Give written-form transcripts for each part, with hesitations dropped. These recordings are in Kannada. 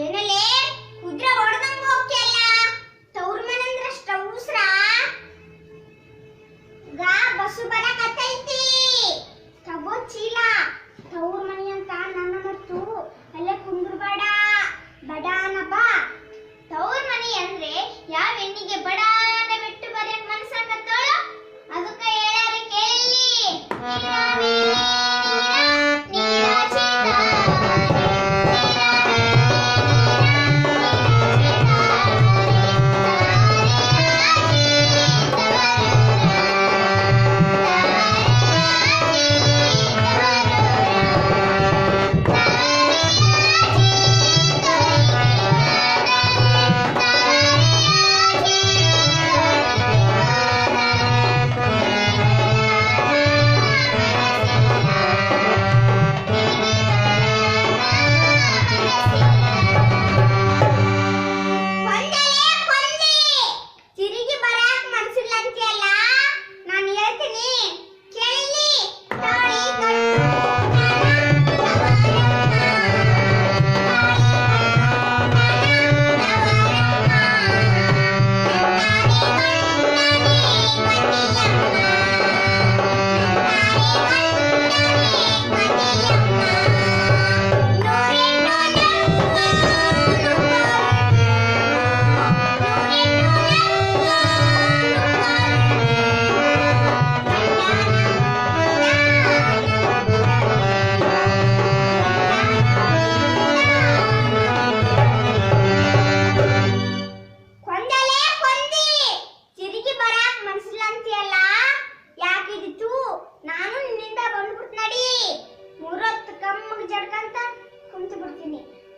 ಏನಲೇ ಕುದ್ರೆ ಹೊಡೆದಂಗ ಹೋಗ್ತಿಯಲ್ಲ ತವ್ರ ಮನೆಂದ್ರ ಸ್ಟವ್ ಉಸ್ರ ಗಾ ಬಸ್ಸು ಬರಕತ್ತೈತಿ ತಗೋ ಚೀಲ ತವ್ರ ಮನೆ ಅಂತ ನನ್ನ ಮತ್ತು ಅಲ್ಲೇ ಕುಂದ್ರಬೇಡ ಬಡಾನ ಬಾ ತವ್ರ ಮನೆ ಅಂದ್ರೆ ಯಾವ ಹೆಣ್ಣಿಗೆ ಬಡಾನ ಬಿಟ್ಟು ಬರೆಯಕ್ ಮನಸ್ಸಾಗತ್ತೋಳು ಅದಕ್ಕೆ ಹೇಳಾರೆ ಕೇಳಿ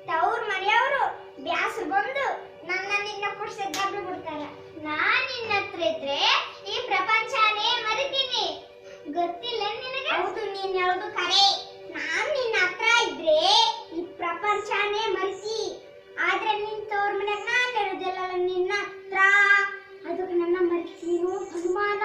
ತವ್ರ ಮನೆಯವರು ಬ್ಯಾಸರು ಬಂದು ನನ್ನ ನಿನ್ನ ಕೊಡ್ಸೆ ಗಬ್ಬು ಬಿಡ್ತಾರ ನಾನ್ ನಿನ್ನ ಹತ್ರ ಇದ್ರೆ ಈ ಪ್ರಪಂಚನೇ ಮರಿತೀನಿ ಗೊತ್ತಿಲ್ಲ ನಿನಗೆ ಹೌದು ನೀನ್ ಹೇಳೋದು ಖರೆ ನಾನ್ ನಿನ್ನ ಹತ್ರ ಇದ್ರೆ ಈ ಪ್ರಪಂಚನೇ ಮರಿತಿ ಆದ್ರೆ ನಿನ್ ತವ್ರ ಮನೆಯಾಗ ನಾನ್ ಇರೋದಿಲ್ಲ ನಿನ್ನ ಹತ್ರ ಅದಕ್ಕೆ ನನ್ನ ಮರಿತೀನೋ ಅನುಮಾನ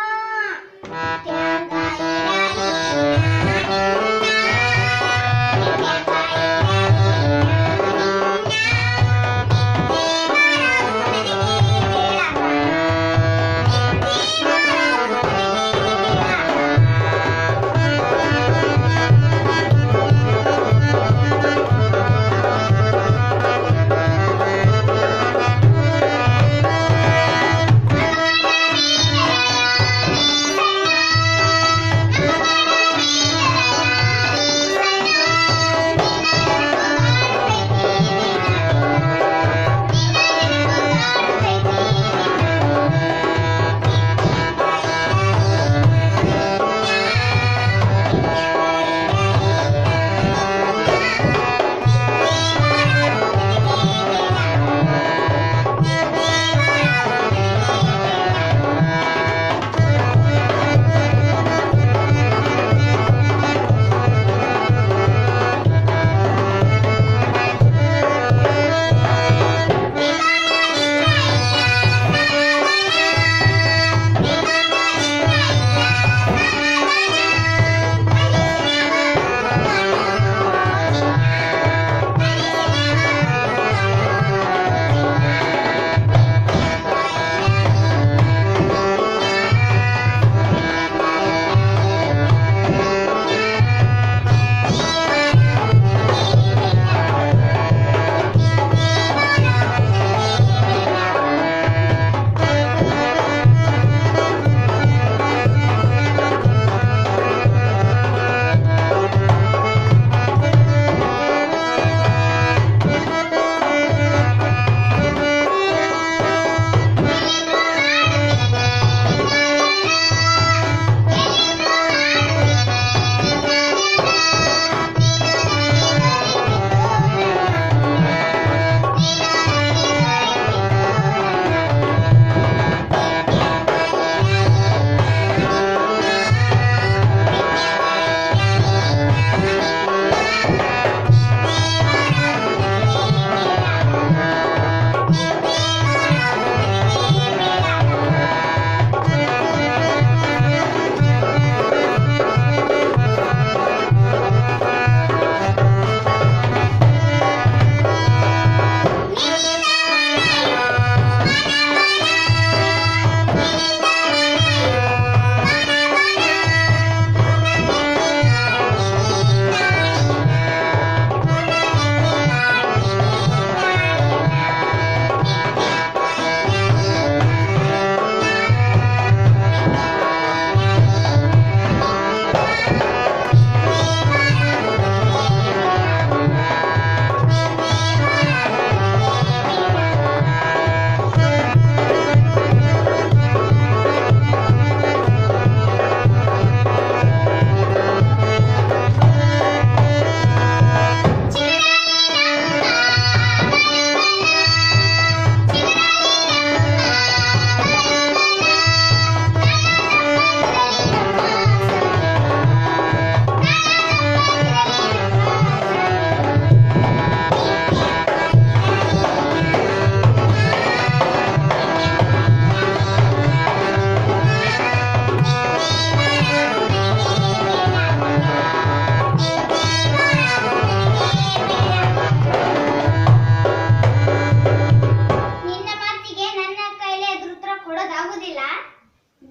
ಕೊಡೋದಾಗುದಿಲ್ಲ.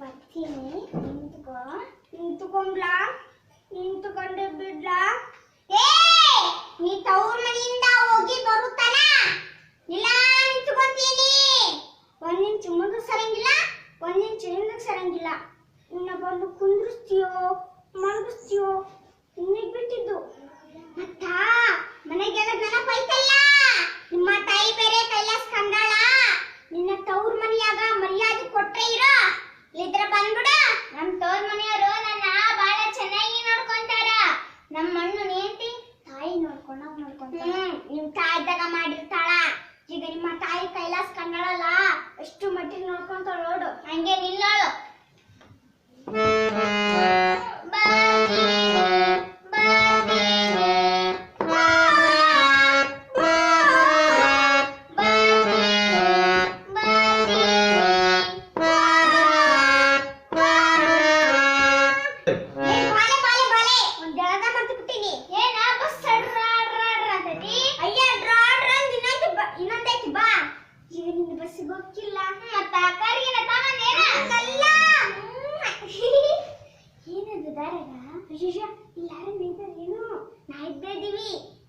ಬರ್ತೀನಿ, ನಿಂತ್ಕೊಂಡ್ಲಾ, ನಿಂತ್ಕೊಂಡೆ ಬಿಡ್ಲಾ? ಏ ನೀ ತವ್ರ ಮನೆಯಿಂದ ಹೋಗಿ ಬರುತ್ತಾನ ಇಲ್ಲ ನಿಂತ್ಕೊಂತೀನಿ. ಒಂದ್ ಇಂಚು ಮುಂದಕ್ಕೆ ಸರಂಗಿಲ್ಲ, ಒಂದ್ ಇಂಚು ಹಿಂದಕ್ಕೆ ಸರಂಗಿಲ್ಲ. ಇನ್ನ ಬಂದು ಕುಂದ್ರಿಸ್ತೀಯೋ ಮಲಗಿಸ್ತೀಯೋ ನಿನಗೆ ಬಿಟ್ಟಿದ್ದು. ಮತ್ತ ಮನೆಗೆಲ್ಲ ನೆನಪೈತಲ್ಲ, ನಿಮ್ಮ ತಾಯಿ ಬೇರೆ ಕೈಲಾಸ ಕಂಡಾಳ. ನಿನ್ನ ತವ್ರ ಮನೆಯಾಗ ಮರ್ಯಾದೆ ಕೊಟ್ರೆ ಇರೋ, ಇದ್ರ ಬಂದ್ಬಿಡ. ನಮ್ ತವ್ರ ಮನೆಯವರು ನನ್ನ ಬಹಳ ಚೆನ್ನಾಗಿ ನೋಡ್ಕೊಂತಾರ. ನಮ್ಮ ಮಣ್ಣು ನೇಂತಿ ತಾಯಿ ನೋಡ್ಕೊಂತಾರ. ನಿಮ್ ತಾಯಿ ಇದ್ದಾಗ ಮಾಡಿರ್ತಾಳ. ಈಗ ನಿಮ್ಮ ತಾಯಿ ಕೈಲಾಸ ಕಂಡಾಳಲ್ಲ, ಎಷ್ಟು ಮಟ್ಟಿಗೆ ನೋಡ್ಕೊಂತಾಳ ನೋಡು. ಹಂಗೆ ನಿಲ್ಲೋಳು.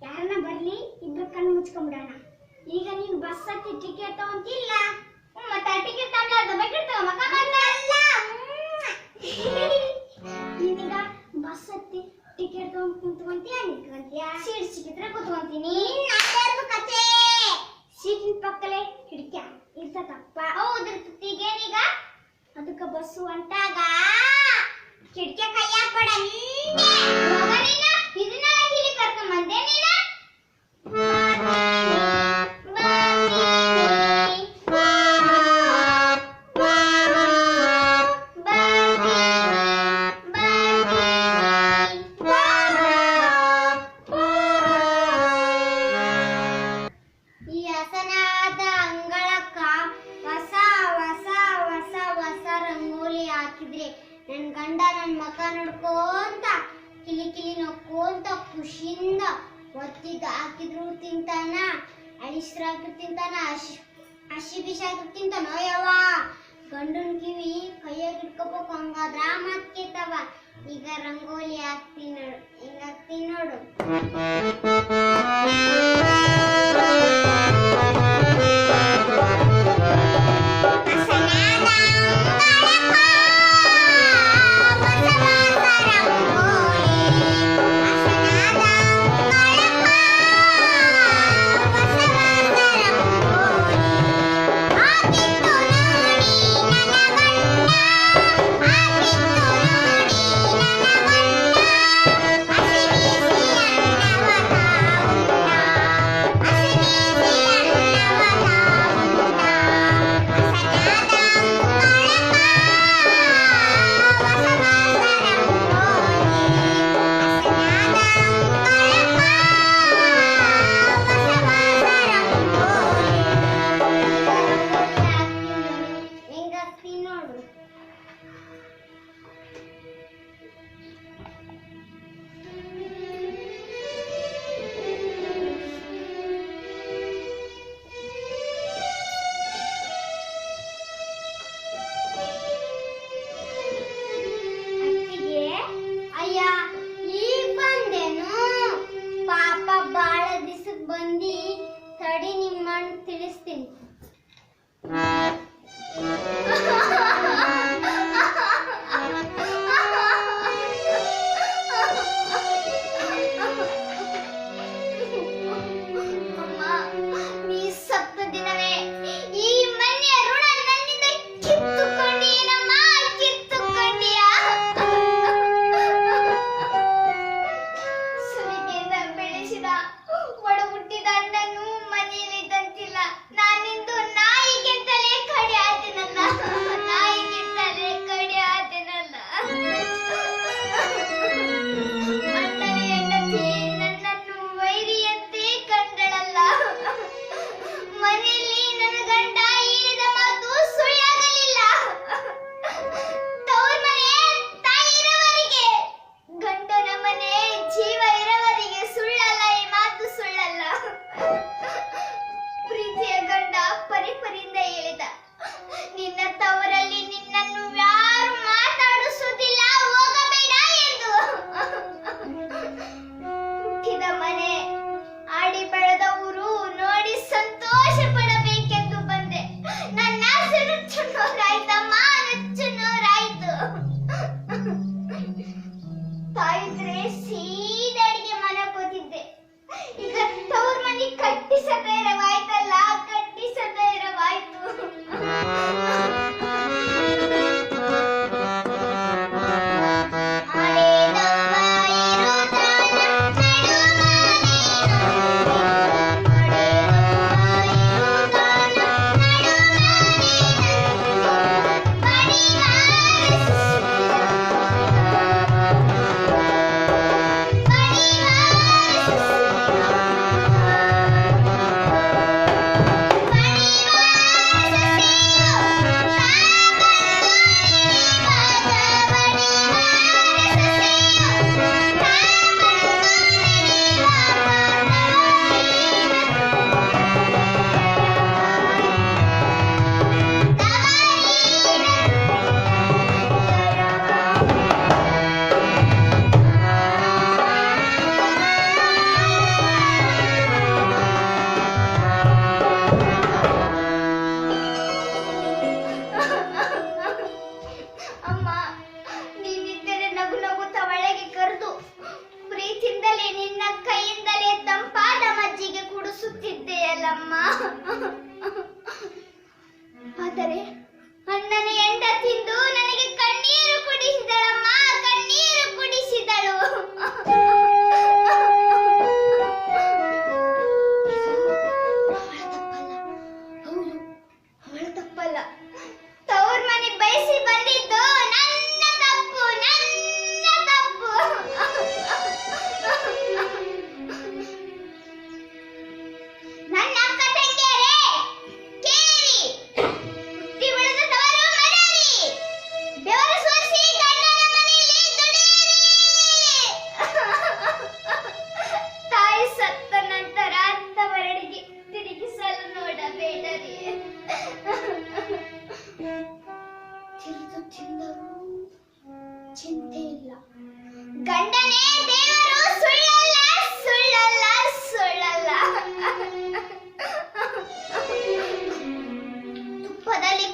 ಯಾರನ್ನ ಬರ್ಲಿ ಇಬ್ರು ಕಣ್ಣು ಮುಚ್ಕೊಂಡ್ಬಿಡೋಣ. ಈಗ ನೀನು ಬಸ್ ಹತ್ತಿ ಟಿಕೆಟ್ ತಗೊಂತಿಲ್ಲ, ಮತ್ತೆ ಟಿಕೆಟ್ ತಗೊಳ್ಳೋದು ಬಕೆಟ್ ತಗೋ ಮಕ್ಕ ಬಂದಲ್ಲ. ನೀನೀಗ ಬಸ್ ಹತ್ತಿ ಟಿಕೆಟ್ ತಗೊಂಡು ಕುಂತ್ಕೊಂತೀಯ, ನಿಂತ್ಕೊಂತೀಯ? ಸೀಟ್ ಸಿಕ್ಕಿದ್ರೆ ಕುತ್ಕೊಂತೀನಿ. ಕತೆ ಸೀಟಿನ ಪಕ್ಕಲೇ ಕಿಟಕಿ ಇರ್ತದಪ್ಪ. ಹೌದಿರ್ತೀಗೇನೀಗ? ಅದಕ್ಕೆ ಬಸ್ಸು ಅಂತಾಗ ಕಿಟಕಿ ಕೈ ಹಾಕ್ಬೇಡ. ಇದನ್ನ ಇಲ್ಲಿ ಕರ್ಕೊಂಡ್ ಬಂದೆ ನೀನು. ಈ ಹಸನಾದ ಅಂಗಳಕ್ಕ ಹೊಸ ಹೊಸ ಹೊಸ ಹೊಸ ರಂಗೋಲಿ ಹಾಕಿದ್ರೆ ನನ್ ಗಂಡ ನನ್ ಮಕ ನೋಡ್ಕೊಂತ ಕಿಲಿ ಕಿಲಿ ನೋಡ್ಕೊಂತ ಖುಷಿಯಿಂದ ಒತ್ತಿದ ಹಾಕಿದ್ರು ತಿಂತಾನ, ಅಳಿಸ್ರಾಕಿದ್ರು ತಿಂತಾನ, ಹಸಿ ಬಿಸಿ ಹಾಕಿದ್ರು ತಿಂತಾನ. ಯವ್ವ ಗಂಡನ ಕಿವಿ ಕೈಯಾಗ ಇಟ್ಕೋಬೇಕು, ಹಂಗಾದ್ರ ಮತ್ ಕೇಳ್ತಾವ. ಈಗ ರಂಗೋಲಿ ಹಾಕ್ತೀನಿ ನೋಡು, ಹಿಂಗ ಹಾಕ್ತೀನಿ ನೋಡು. ತಡಿ ನಿಮ್ಮ ತಿಳಿಸ್ತೀನಿ.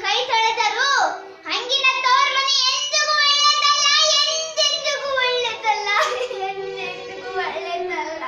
ಕೈ ತೊಳೆದರು ಹಂಗಿನ ತೋರ್ ಮನೆ ಎಂದಿಗೂ ಒಳ್ಳೆದಲ್ಲ, ಎಂದೆಂದಿಗೂ ಒಳ್ಳೆದಲ್ಲ, ಎಂದೆಂದಿಗೂ ಒಳ್ಳೆದಲ್ಲ.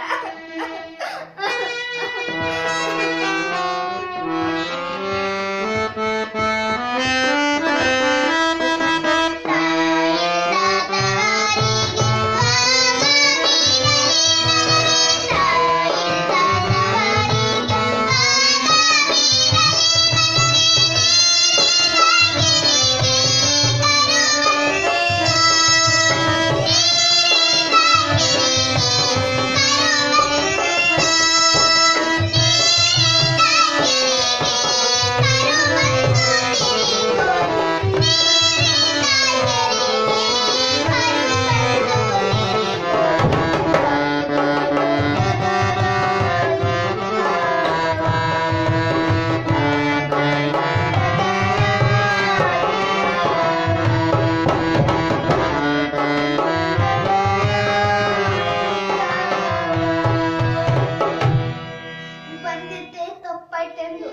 ಬಂದಿದ್ದೆ ತಪ್ಪಾಯ್ತೆಂದು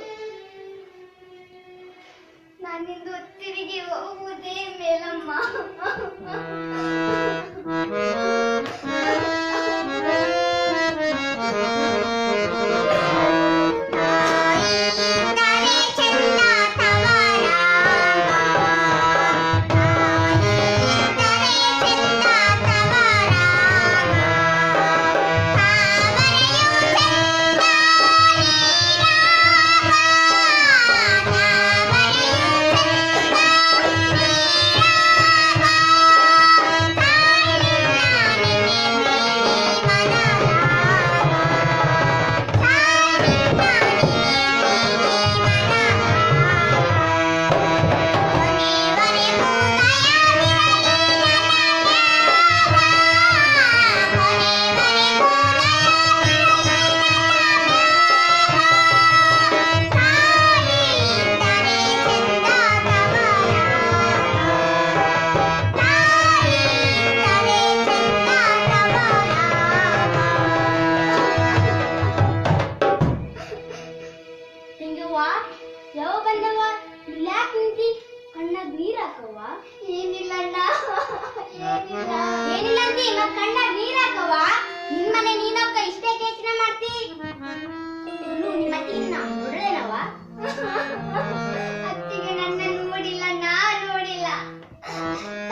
ನಾನಿಂದು ತಿರುಗಿ ಹೋಗುವುದೇ ಮೇಲಮ್ಮ. ಯಾವ ಬಂದವ ಯಾಕೆ ನಿಂತಿ ಕಣ್ಣಾಗ ನೀರ್ ಹಾಕವ್ವ? ಏನಿಲ್ಲ ಅಣ್ಣ, ಏನಿಲ್ಲ ಅಂತಿ ಮತ್ ಕಣ್ಣಾಗ ನೀರ್ ಹಾಕವ್ವ. ನಿನ್ ಮನೆ ನೀನೊಬ್ಬ ಇಷ್ಟೇ ಯೋಚನೆ ಮಾಡ್ತಿ? ನಿಮ್ಮ ಅತ್ತಿನ ನೋಡೇನವ? ಅತ್ತಿಗೆ ನನ್ನ ನೋಡಿಲ್ಲ, ನಾ ನೋಡಿಲ್ಲ.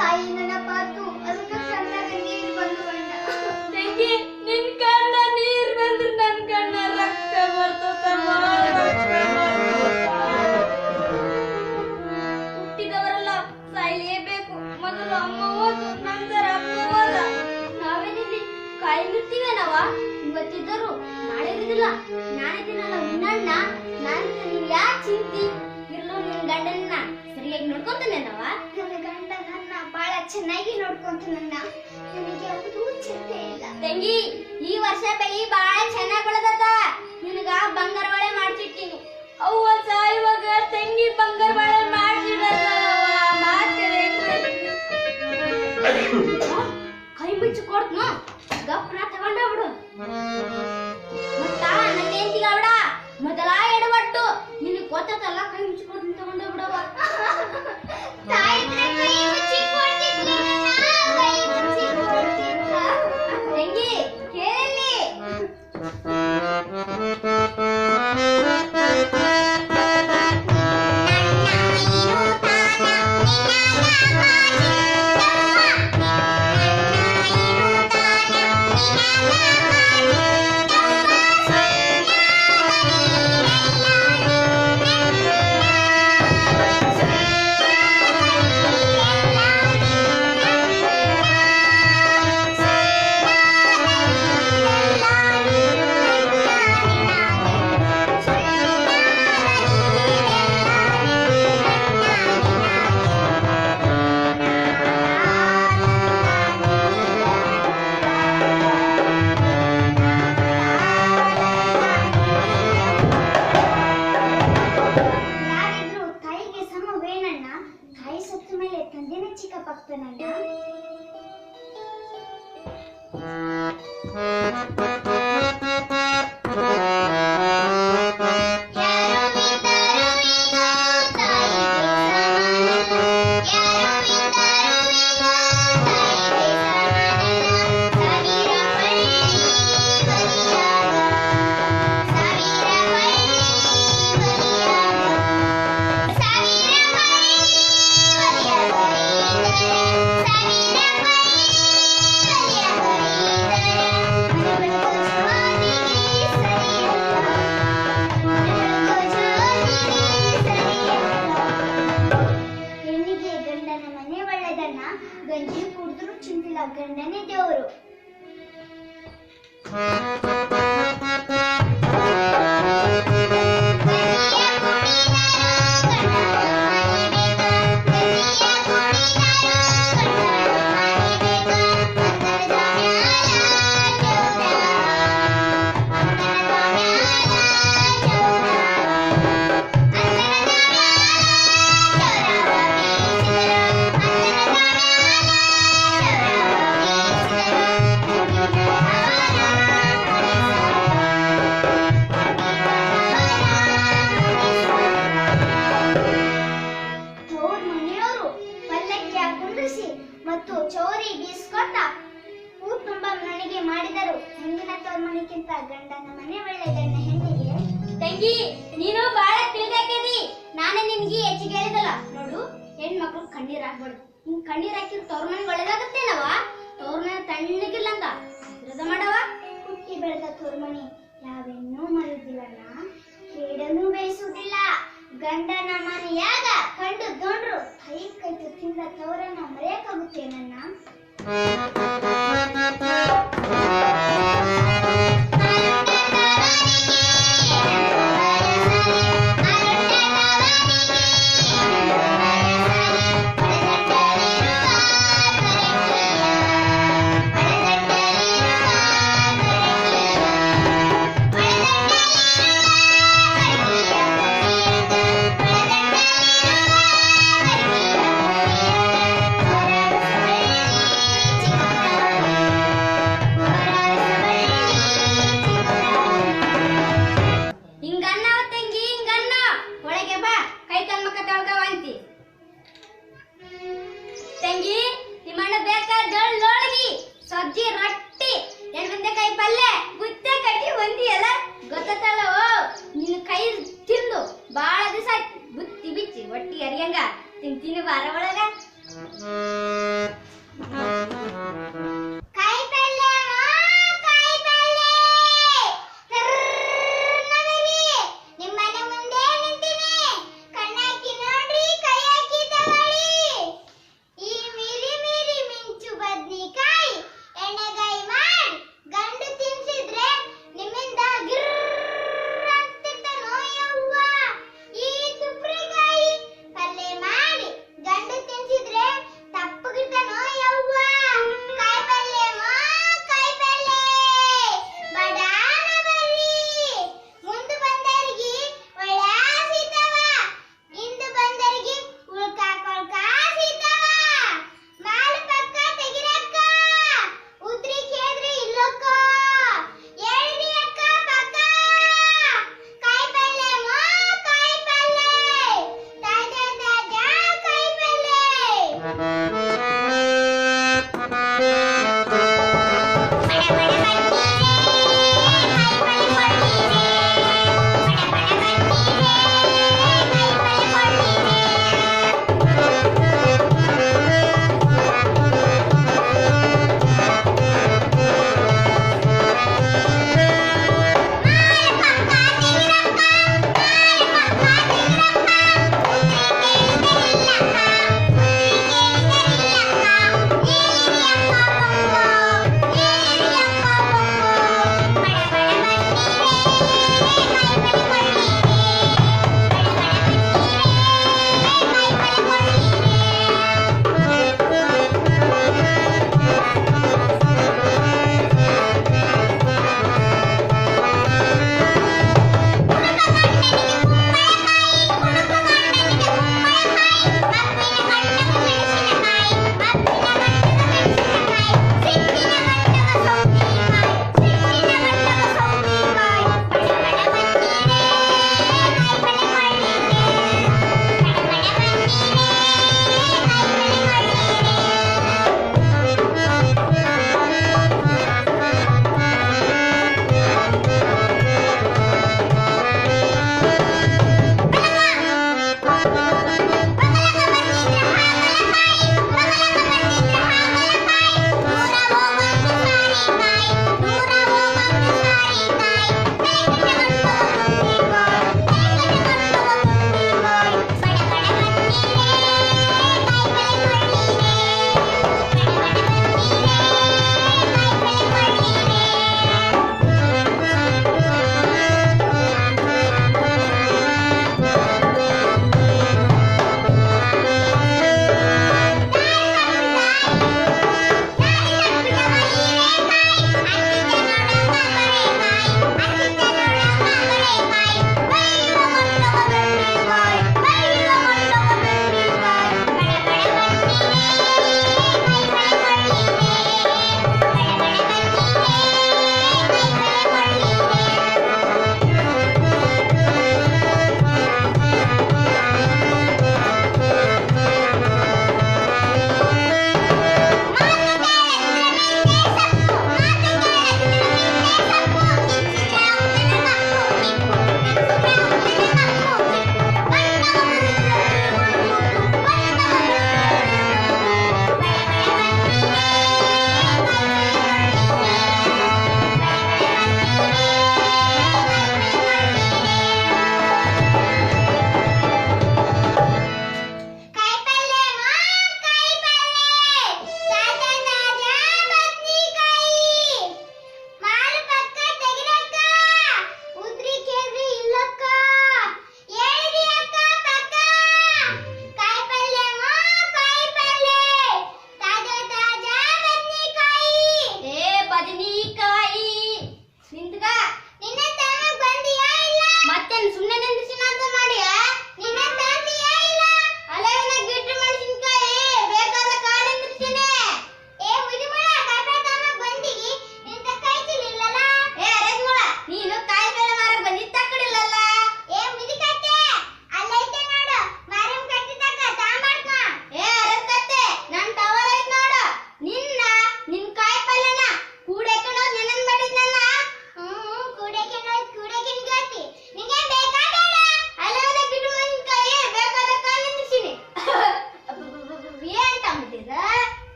ತಾಯಿ ನನ್ನ ಪಾತು ಅದಕ್ಕೆ ಕಣ್ಣಾಗ ನೀರ್ ಬಂದು ಅಣ್ಣ. ತಂಗಿ ನಿನ್ ಕಣ್ಣ ನೀರ್ ಬಂದ್ರೆ ನನ್ ಕಣ್ಣ ರಕ್ತ ಬರ್ತದಮ್ಮ. ಹುಟ್ಟಿದವರೆಲ್ಲ ಸಾಯ್ಲೇಬೇಕು. ಮೊದಲು ಅಮ್ಮ ಹೋದ, ನಂತರ ಅಪ್ಪ ಹೋದ. ನಾವೇನಿಲ್ಲಿ ಕಾಯ್ಲಿರ್ತೀವೇನವ? ಇವತ್ತಿದ್ದರು ನಾಳೆ ಇರುದಿಲ್ಲ, ನಾಳೆ ದಿನಲ್ಲ ಉನ್ನಣ್ಣ. ನೀನ್ ಯಾಕೆ ಚಿಂತಿ? ಇರ್ಲು ನಿನ್ ಗಂಡನ್ನ ಸರಿಯಾಗಿ ನೋಡ್ಕೊಂತಾನೇನವ? ನನ್ನ ಗಂಡ ನನ್ನ ಬಹಳ ಚೆನ್ನಾಗಿ ನೋಡ್ಕೊಂತಾನಣ್ಣ. ನನಗೆ ಯಾವುದು ಚಿಂತೆ ಇಲ್ಲ. ತಂಗಿ ಈ ವರ್ಷ ಬೆಳಿ ಬಹಳ ಚೆನ್ನಾಗಿ ಬೆಳೆದದ. ನಿನಗ ಬಂಗಾರ ಬಳೆ ಮಾಡ್ಸಿಟ್ಟಿನಿ. ಅವ್ವ ಸಾಯುವಾಗ ತಂಗಿ ಬಂಗಾರ ಬಳೆ ಮಾಡ್ಸಿಡಲ್ಲ. ಕೈ ಮುಚ್ಚಿ ಕೊಡ್ತನು ಗಪ್ನ ತಗೊಂಡೋಗ್ಬಿಡು. ಮತ್ತ ನನ್ನ ಹೆಂಡತಿಗೆ ಅವಡ ಮೊದಲ ಎಡವಟ್ಟು ನಿನಗೆ ಗೊತ್ತಲ್ಲ. ಕೈ ಮುಚ್ಚಿ ಕೊಡ್ತೀನಿ ತಗೊಂಡೋಗ್ಬಿಡವ. ತಂಗಿ ಕೇಳಿ ಗಂಡನೇ ದೇವರು. ಮತ್ತು ಚೌರಿ ಬೀಸ್ಕೊತ ಊಟ ತುಂಬ ನನಗೆ ಮಾಡಿದರು. ಹೆಣ್ಣಿನ ತವ್ರ ಮನೆಗಿಂತ ಗಂಡನ ಮನೆ ಒಳ್ಳೆ ಗಂಡ ಹೆಣ್ಣಿಗೆ. ತಂಗಿ, ನೀನು ಬಹಳ ತಿಳಿದಾಕದಿ. ನಾನೇ ನಿನ್ಗೆ ಹೆಚ್ಚಿಗೆ ಹೇಳಿದಲ್ಲ. ನೋಡು, ಹೆಣ್ಮಕ್ಳು ಕಣ್ಣೀರ್ ಹಾಕ್ಬಾರ್ದು. ಹಿಂಗ್ ಕಣ್ಣೀರ್ ಹಾಕಿದ್ರೆ ತವ್ರ ಮನೆಗೆ ಒಳ್ಳೇದಾಗತ್ತೇನವ? ತವ್ರ ಮನೆ ತಣ್ಣಗಿಲ್ಲ ಅಂತ ವಿರೋಧ ಮಾಡವ. ಹುಟ್ಟಿ ಬೆಳೆದ ತವ್ರ ಮನೆ ಯಾವೆನ್ನೂ ಮರೆಯುವುದಿಲ್ಲ, ಕೇಡನ್ನು ಬಯಸುವುದಿಲ್ಲ. ಗಂಡನ ಮನೆಯಾಗ ಕಂಡು ದೊಂಡ್ರು ಕೈ ಕೈತು ತಿಂದ ತವರನ್ನ ಮರೆಯಕ್ಕಾಗುತ್ತೆ ನನ್ನ? ತಂಗಿ, ನಿಮ್ಮಣ್ಣ ಬೇಕಾ ಜೋಳಗಿ ಸಜ್ಜಿ ರೊಟ್ಟಿ ಎಣ್ಬೆಂಡೆಕಾಯಿ ಪಲ್ಯ ಗುತ್ತೆ ಕಟ್ಟಿ ಹೊಂದಿಯಲ್ಲ ಗೊತ್ತಲ್ಲ. ನಿನ್ನ ಕೈ ತಿಂದು ಬಾಳ ದಿವಸ ಬುತ್ತಿ ಬಿಚ್ಚಿ ಒಟ್ಟಿ ಅರಿಯಂಗ ತಿಂತೀನಿ ಬಾರ ಒಳಗ. ಕಾಯಿ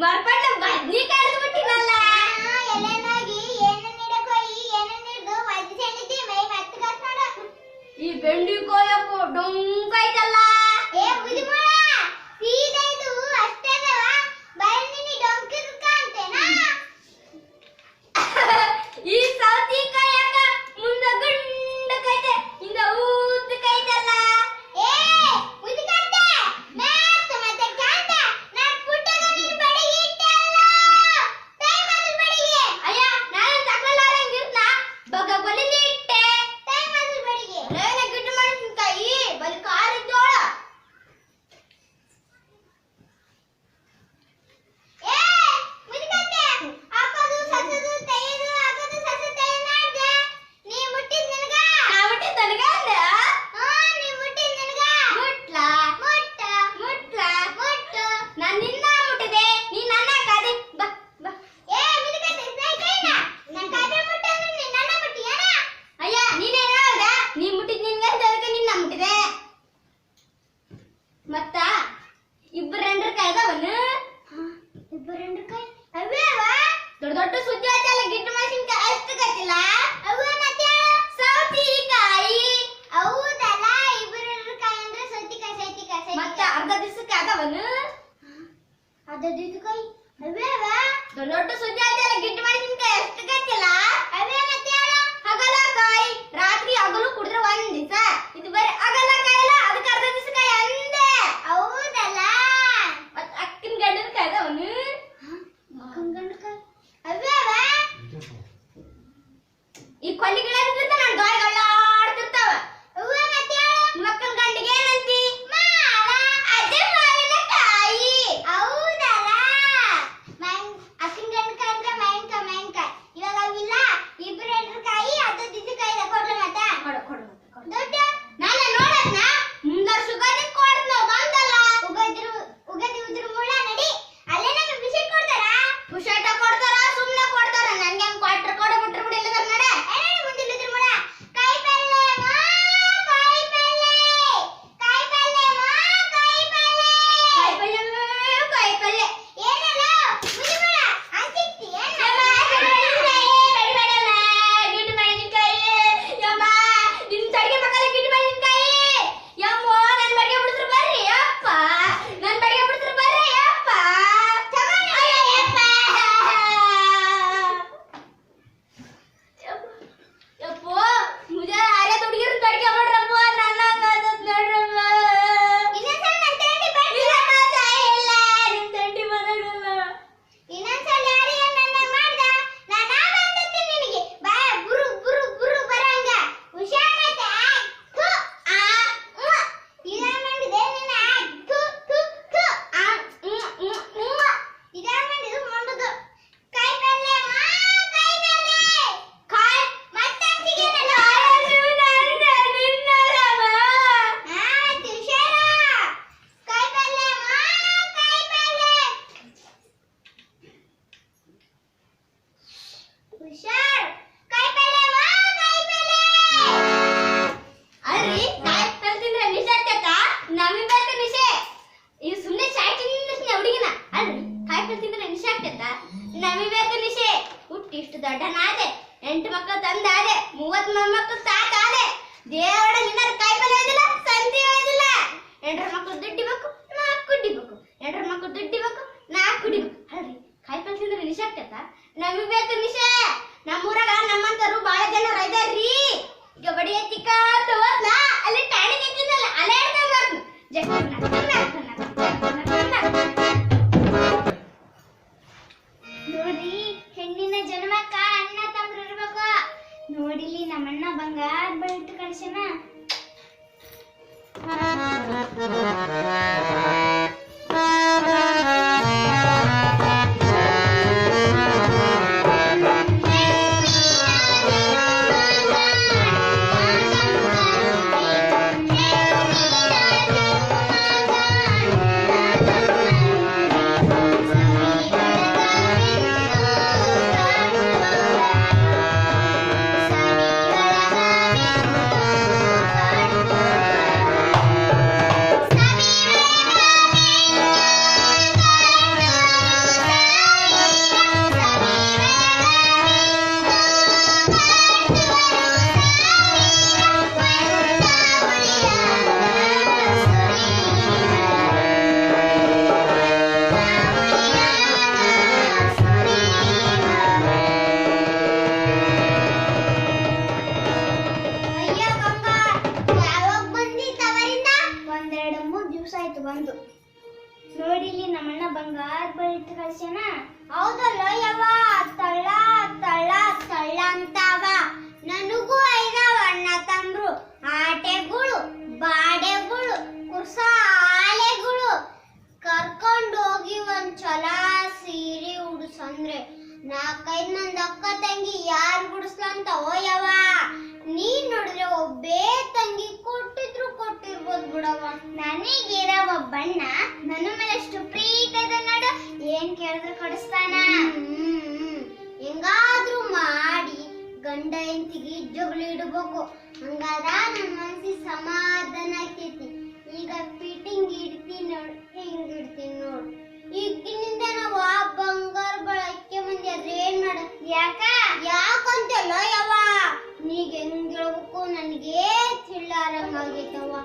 ಬರ್ಪಟ್ಟ ಬದ್ನಿ ಕಡ್ದು ಬಿಟ್ಟಿನಲ್ಲ ಎಲ್ಲೇನಾಗಿ ಏನನ್ನ ನೀಡಕ್ ಹೋಗಿ ಏನನ್ನ ನೀಡ್ದು ವಜ್ಜಿ ಸೆಂಡಿತಿ ಮೈ ಮೆತ್ತಗಾತ್ ನೋಡ ಈ ಬೆಂಡಿ ಕೋಯಪ್ಪು ಡೊಂಕೈತಲ್ಲ ಏ ಬುದಿಮೋಳ ಸೀದಾ ಇದು ಅಷ್ಟೇನವ ಬನ್ನಿ ಡೊಂಕಿದ್ಕ ಅಂತೇನಾ ಈ ಸೌತಿಕಾಯಿ ಯಾಕ ಮುಂದ ಗುಂಡಕೈತೆ ಹಿಂದ ಊದಕೈತಲ್ಲ ಏ ಉದಿಕಂತೆ ಮ್ಯಾತ್ ಮತ್ತೆ ಕಾಂತ ನಾ ಪುಟ್ಟಗ ನಿನ್ನ ಬಡಿಗೆ ಇಟ್ಟಲ್ಲ ಟೈಮ್ ಅದು ಬಡಿಗೆ ಅಯ್ಯ ನಾನು ತಕಲಾರಂಗಿರ್ನ ಬಗ ಬಲಿನಿ ಇಟ್ಟೆ ಟೈಮ್ ಅದು ಬಡಿಗೆ ಲೇನ ಗಿಡ್ಡ ಮೆಣಸಿನಕಾಯಿ ಬಲಿ ಕಾರಿದ್ದೋಳ ಏ ಉದಿಕಂತೆ ಹಾಕೋದು ಸಸದು ತೆಗೆದು ಹಾಕೋದು ಸಸದು ತೆಗೆದು ಮಾಡ್ದೆ ನೀ ಮುಟ್ಟಿದ್ ನಿನಗ ನಾ ಮುಟ್ಟಿದ್ ನನಗ ಅಂದೆ ಹಾ ನೀ ಮುಟ್ಟಿದ್ ನಿನಗ ಮುಟ್ಲಾ ಮುಟ್ಟು ನಾನು ನಿನ್ನ ಮುಟ್ಟಿದೆ ನೀ ನನ್ನ ಕಾದೆ ಬಾ ಬಾ ಏ ಮುದಿಕಂತೆ ಕೈನ ನಾನು ಕಾದೆ ಮುಟ್ಟಂದ್ರೆ ನೀ ನನ್ನ ಮುಟ್ಟಿಯೇನ ಅಯ್ಯ ನೀನೇನ ಹೇಳ್ದ ನೀ ಮುಟ್ಟಿದ್ ನಿನಗ ಅಂತ ಅದಕ್ಕೆ ನಿನ್ನ ಮುಟ್ಟಿದೆ ಮತ್ತ ಇಬ್ಬರೆಂಡ್ರ ಕಾಯ್ದವನು ಇಬ್ಬರೆಂಡ್ರ ಕಾಯಿ ಅವ್ಯಾವ ದೊಡ್ಡ ದೊಡ್ಡ ಸುದ್ದಿ ಆಯ್ತಲ್ಲ ಗಿಡ್ಡ ಮೆಣಸಿನಕಾಯಿ ಅಷ್ಟು ಗೊತ್ತಿಲ್ಲ ಅವ ಮತ್ತೆ ಸೌತಿಕಾಯಿ ಹೌದಲ್ಲ ಇಬ್ಬರೆಂಡ್ರ ಕಾಯಿ ಅಂದ್ರೆ ಸೌತಿಕಾಯಿ ಮತ್ತ ಅರ್ಧ ದಿವಸಕ್ಕೆ ಆದವನು ಅರ್ಧ ದಿವಸಕಾಯಿ ಅವ್ಯಾವ ದೊಡ್ಡ ದೊಡ್ಡ ಸುದ್ದಿ ಆಯ್ತಲ್ಲ ಗಿಡ್ಡ ಮೆಣಸಿನಕಾಯಿ ಅಷ್ಟು ಗೊತ್ತಿಲ್ಲ ಅವ್ಯಾವ ಮತ್ತೆ ಹಗಲಕಾಯಿ ರಾತ್ರಿ ಹಗಲು ಕುಡಿದ್ರೆ ಒಂದ್ ದಿವಸ ಇದು ಬರೀ ಹಗಲಕಾಯಿ ಅಲ್ಲ ಅದಕ್ಕೆ ಅರ್ಧ ದಿವಸಕಾಯಿ ಅಂದೆ ಹೌದಲ್ಲ ಮತ್ತ ಅಕ್ಕಿನ ಗಂಡನ ಕಾಯ್ದವನು ಅಕ್ಕನ ಗಂಡಕಾಯಿ ಅವ್ಯಾವ ಈ ಕೊಲ್ಲಿಗಳಿರ್ತ ನನ್ನ ಗಾಯಗಳಾಡ್ತಿರ್ತಾವ ಅವ್ವ ಮತ್ತೆ ಮಕ್ಕನ ಗಂಡಿಗೆ ಏನಂತಿ ಮಾವ ಅದೇ ಮಾವಿನಕಾಯಿ ಹೌದಲ್ಲ ಅಕ್ಕನ ಗಂಡಕಾಯಿ ಅಂದ್ರೆ ಮಾವಿನಕಾಯಿ ಇವಾಗ ಅವಿಲ್ಲ ಇಬ್ಬರು ಎಂಟ್ರಕಾಯಿ ಅದು ದಿದ್ದಕಾಯಿ ಕೊಡ್ಲ ಮತ್ತೆ ಕೊಡು ದೊಡ್ಡ ನಾನು ನೋಡದ್ನ ಮುಂದಾರ ಸುಗಂಧಿ ಕೊಡ್ನ ಬಂದಲ್ಲ ಉಗದಿ ಉದ್ರ ಮುಳ್ಳ ನಡಿ ಅಲ್ಲೇ ನಮಗೆ ಬಿಸಿಟ್ ಕೊಡ್ತಾರ ಪುಷಾಟ ಕೊಡ್ತಾರ ಸುಮ್ಮನೆ ಕೊಡ್ತಾರ ನನಗೆ ಹಂಗ ಕ್ವಾರ್ಟರ್ ಕೊಡು ಬಿಟ್ರು ಬಿಡಿ ಇಲ್ಲ ನಡೆ ಏನೇ ಮುಂದಿಲ್ಲ ಉದ್ರ ಮುಳ್ಳ ಕಾಯಿ ಪಲ್ಲೆ ಮಾ ಕಾಯಿ ಪಲ್ಲೆ ಕಾಯಿ ಪಲ್ಲೆ ಮಾ ಕಾಯಿ ಪಲ್ಲೆ ಏನಲ್ಲ ಉದ್ರ ಮುಳ್ಳ ಅಂತಿಕ್ತಿ ಏನಲ್ಲ ಗಿಡ್ಡ ಮೆಣಸಿನಕಾಯಿ ಯಮ್ಮ ನಿನ್ನ ತಡಿಗೆ ಮಕ್ಕಳ ಗಿಡ್ಡ ಮೆಣಸಿನಕಾಯಿ ಯಮ್ಮೋ ನನ್ನ ಬಡಿಗೆ ಬಿಡಿಸ್ರು ಬರ್ರಿ ಅಪ್ಪ ನನ್ನ ಬಡಿಗೆ ಬಿಡಿಸ್ರು ಬರ್ರಿ ಅಪ್ಪ ಯಪ್ಪ ಯಪ್ಪೋ ಮುಜೆ ಆಲೆ ಹುಡುಗಿರ ತಡಿಗೆ ಮಾಡ್ರಪ್ಪ ನನ್ನ ಹಂಗಾದತ್ ನೋಡ್ರಮ್ಮ ಇನ್ನೊಂದ್ಸಲ ನನ್ನ ತಂಡಿ ಬರ್ರಿ ಇಲ್ಲ ನಿನ್ನ ತಂಡಿ ಬರಲ್ಲ ಇನ್ನೊಂದ್ಸಲ ಯಾರಿಗೆ ನನ್ನ ಮಾಡ್ದ ನಾನು ಬಂದತ್ತೆ ನಿನಗೆ ಬಾಯ ಬುರು ಬುರು ಬುರು ಬರಂಗ ಹುಷಾರೈತೆ ಥು ಆ ಇದ ಮಾಡಿದೆ ನಿನ್ನ ಥು ಥು ಥು ಆ ಇದ ಮಾಡಿದು ಮಾಡೋದು ಕಾಯಿ ಪಲ್ಲೆ ಮಾ ಕಾಯಿ ಪಲ್ಲೆ ಕಾಯಿ ಮತ್ತೆ ಅಂತಿಗೆ ನನ್ನ ನಿನ್ನರವ ಹುಷಾರ ಕಾಯಿ ಪಲ್ಲೆ ಮಾ ಕಾಯಿ ಪಲ್ಲೆ ಹುಷಾರ್ ಕಾಯಿ ಪಲ್ಲೆ ಮಾ ಕಾಯಿ ಪಲ್ಲೆ ಅಲ್ರಿ ಕಾಯಿ ಪಲ್ಲೆ ತಿಂದ್ರೆ ನಿಶೆ ಆಗ್ತೈತಾ ನಮಗೆ ಬೇಕು ನಿಶೆ ಇದು ಸುಮ್ಮನೆ ಚಾಯ್ ತಿಂದ್ರೆ ಹುಡುಗಿನ ಅಲ್ರಿ ಕಾಯಿ ಪಲ್ಲೆ ತಿಂದ್ರೆ ನಿಶೆ ಆಗ್ತೈತಾ ನಮಗೆ ಬೇಕು ನಿಶೆ ಹುಟ್ಟಿ ಇಷ್ಟು ದೊಡ್ಡನಾದೆ 8 ಮಕ್ಕಳು ತಂದಾದೆ 30 ಮೊಮ್ಮಕ್ಕಳು ಸಾಕಾದೆ ದೇವರ ನಿನ್ನ ಕಾಯಿ ಪಲ್ಲೆ ಓದಿಲ್ಲ ಸಂತಿ ಓದಿಲ್ಲ 8 ಮಕ್ಕಳು ದುಡ್ಡಿಬೇಕು 4 ಕುಡಿಬೇಕು 8 ಮಕ್ಕಳು ದುಡ್ಡಿಬೇಕು 4 ಕುಡಿಬೇಕು ಅಲ್ರಿ ಕಾಯಿ ಪಲ್ಲೆ ತಿಂದ್ರೆ ನಿಶೆ ಆಗ್ತೈತಾ ನಮಗೆ ಬೇಕು ನಿಶೆ ನಮ್ಮೂರಾಗ ನಮ್ಮಂತರು ಬಾಳ ಜನ ಇದಾರ್ರಿ ಈಗ ಬಡಿ ಎತ್ತಿಕ ಹೋದ್ನ ಅಲ್ಲಿ ಟಾಣಿ ಕೆತ್ತಿನಲ್ಲ ಅಲ್ಲೇ ಹೇಳ್ದಂಗ ನೋಡ್ರಿ ಹೆಣ್ಣಿನ ಜನ್ಮಕ್ಕ ಅಣ್ಣ ತಮ್ಮರು ಇರ್ಬೇಕು ನೋಡಿಲಿ ನಮ್ಮಣ್ಣ ಬಂಗಾರ ಬಳಿಟ್ಟು ಕಳ್ಸನ ಆಯ್ತು ಬಂದು. ನೋಡಿಲಿ ನಮ್ಮಣ್ಣ ಬಂಗಾರ ಬಳಿಟ್ಟು ಕಳ್ಸ್ಯಾನ. ಹೌದಲ್ಲ ಯವ್ವ, ತಳ್ಳ ತಳ್ಳ ತಳ್ಳ ಅಂತಾವ. ನನಗೂ ಐದಾವ ಅಣ್ಣ ತಮ್ರು, ಆಟೆಗಳು ಬಾಡೆಗಳು ಕುರ್ಸ ಆಲೆಗಳು. ಕರ್ಕೊಂಡು ಹೋಗಿ ಒಂದ್ ಚಲ ಸೀರೆ ಉಡ್ಸಂದ್ರೆ 4-5 ಮಂದಿ ಅಕ್ಕ ತಂಗಿ ಯಾರು ಗುಡಿಸ್ಲಂತ ಓಯವ್ವ. ನೀನ್ ನೋಡಿದ್ರೆ ಒಬ್ಬೇ ತಂಗಿ ಕೊಟ್ಟಿದ್ರು ಕೊಟ್ಟಿರ್ಬೋದು ಬಿಡವ್ವ. ನನಗಿರೋ ಒಬ್ಬಣ್ಣ ನನ್ನ ಮೇಲೆ ಎಷ್ಟು ಪ್ರೀತಿ ಇದೆ ನೋಡು, ಏನ್ ಕೇಳಿದ್ರು ಕೊಡಿಸ್ತಾನ. ಹೆಂಗಾದ್ರೂ ಮಾಡಿ ಗಂಡ ಹೆಂಡತಿಗೆ ಜಗಳ ಇಡ್ಬೇಕು, ಹಂಗಾದ ನನ್ನ ಮನಸ್ಸಿಗೆ ಸಮಾಧಾನ ಆಕೈತಿ. ಈಗ ಫಿಟ್ಟಿಂಗ್ ಇಡ್ತೀನಿ ನೋಡು, ಹೆಂಗ್ ಇಡ್ತೀನಿ ನೋಡು. ಈಗಿನಿಂದ ನಾವು ಆ ಬಂಗಾರ ಬಳಕೆ ಮಂದಿ ಆದ್ರೆ ಏನ್ ಮಾಡ? ಯಾಕಂತಲ್ಲ ಯವ್ವ, ನೀಗ ಹೆಂಗ್ ಹೇಳ್ಬೇಕು ನನಗೆ ತಿಳ್ಳಾರಂಗಾಗೈತವ್ವ.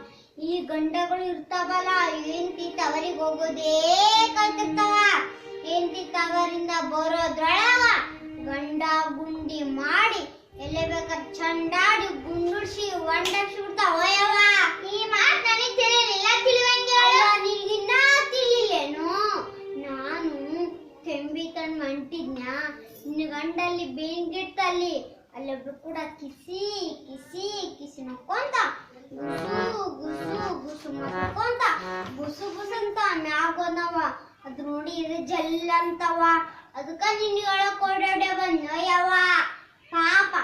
ಈ ಗಂಡಗಳು ಇರ್ತಾವಲ್ಲ, ಹೆಂಡತಿ ತವರಿಗೆ ಹೋಗೋದೇ ಕಲ್ತಿರ್ತಾವ. ಹೆಂಡತಿ ತವರಿಂದ ಬರೋದ್ರೊಳಗ ಗಂಡ ಗುಂಡಿ ಮಾಡಿ ಎಲ್ಲೇ ಬೇಕಾದ್ರೆ ಚಂಡಾಡಿ ಗುಂಡುಡ್ಸಿ ಒಂಡಕ್ಷಿ ಬಿಡ್ತಾವ ಯವ್ವ. ಈ ಮಾತು ನನಗೆ ತಿಳಿಲಿಲ್ಲ, ತಿಳಿವಂಗೆ ನೀಗಿನ್ನ ತಿಳಿಲೇನು? ನಾನು ತೆಂಬಿ ತಂದು ಮಂಟಿದ್ನ, ನಿನ್ನ ಗಂಡಲ್ಲಿ ಬೇಂಗಿಟ್ಟಲ್ಲಿ ಅಲ್ಲೊಬ್ರು ಕೂಡ ಕಿಸಿ ಕಿಸಿ ಕಿಸಿ ನಕ್ಕೊಂತ ಗುಸು ಗುಸು ಗುಸು ಮಾಡ್ಕೊಂತ ಗುಸು ಗುಸು ಅಂತ ಮ್ಯಾಗೋದವ. ಅದು ನೋಡಿ ಇದು ಜಲ್ಲ ಅಂತವ. ಅದಕ್ಕ ನಿನ್ಗೆ ಹೇಳಕ್ ಓಡಾಡೆ ಬಂದಯ್ಯವ್ವ. ಪಾಪ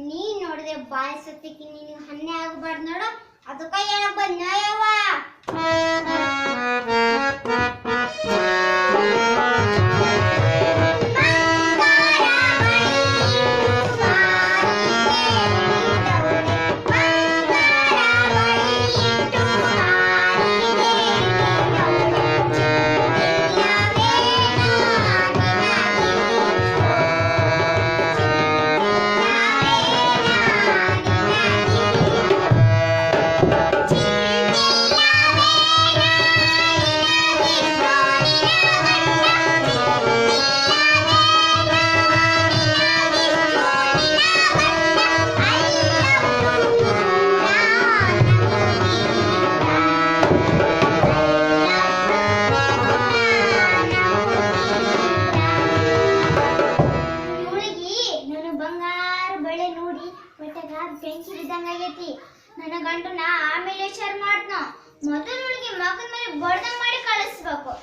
ನೀನ್ ನೋಡಿದೆ ಬಾಯಿ ಸತ್ತಿಕ್ಕಿ ನಿನಗೆ ಹನ್ನೆ ಆಗಬಾರ್ದು ನೋಡು, ಅದಕ್ಕ ಹೇಳಕ್ ಬಂದಯ್ಯವ್ವ. ನನ್ನ ಗಂಟನ ಆಮೇಲೆ ವಿಚಾರ ಮಾಡ್ತನ, ಮೊದಲೊಳಗೆ ಮಗನ ಮೇಲೆ ಬಡ್ದಂಗ್ ಮಾಡಿ ಕಳಿಸ್ಬೇಕು.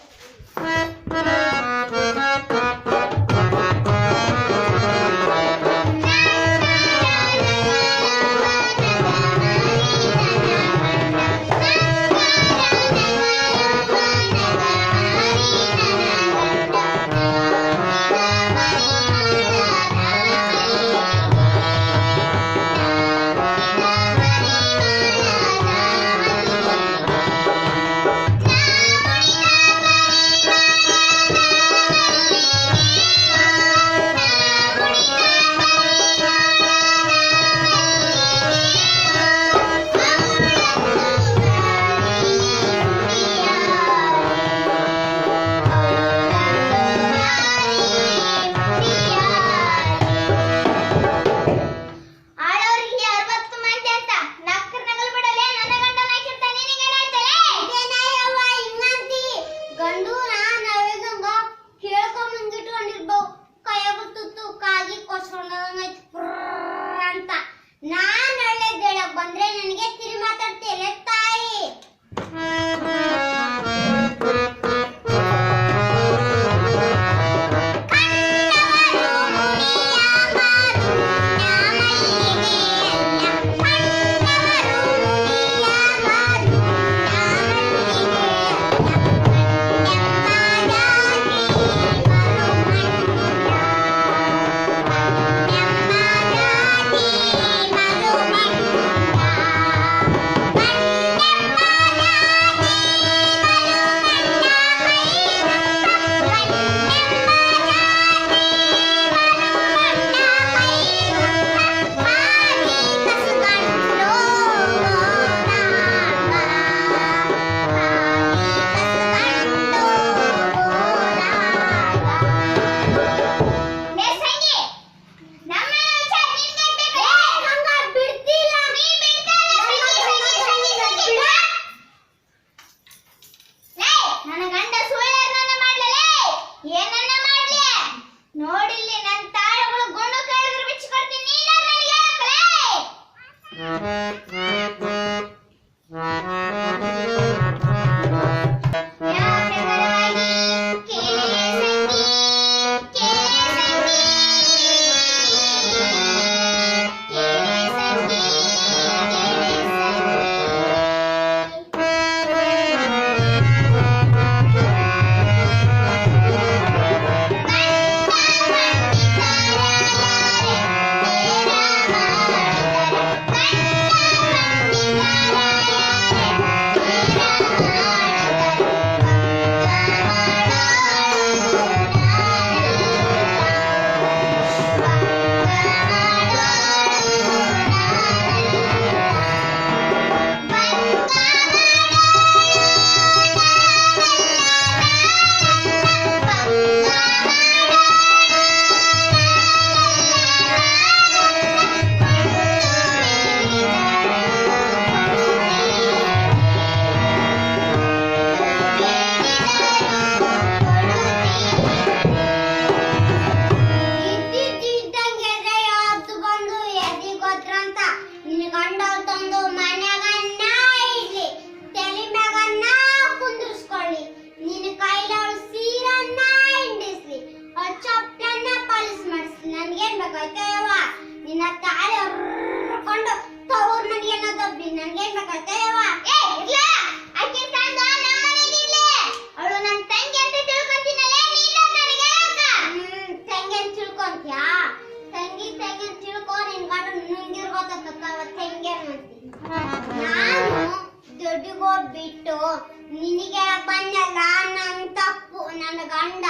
ಬಂದಲ್ಲ ನನ್ ತಪ್ಪು. ನನ್ನ ಗಂಡ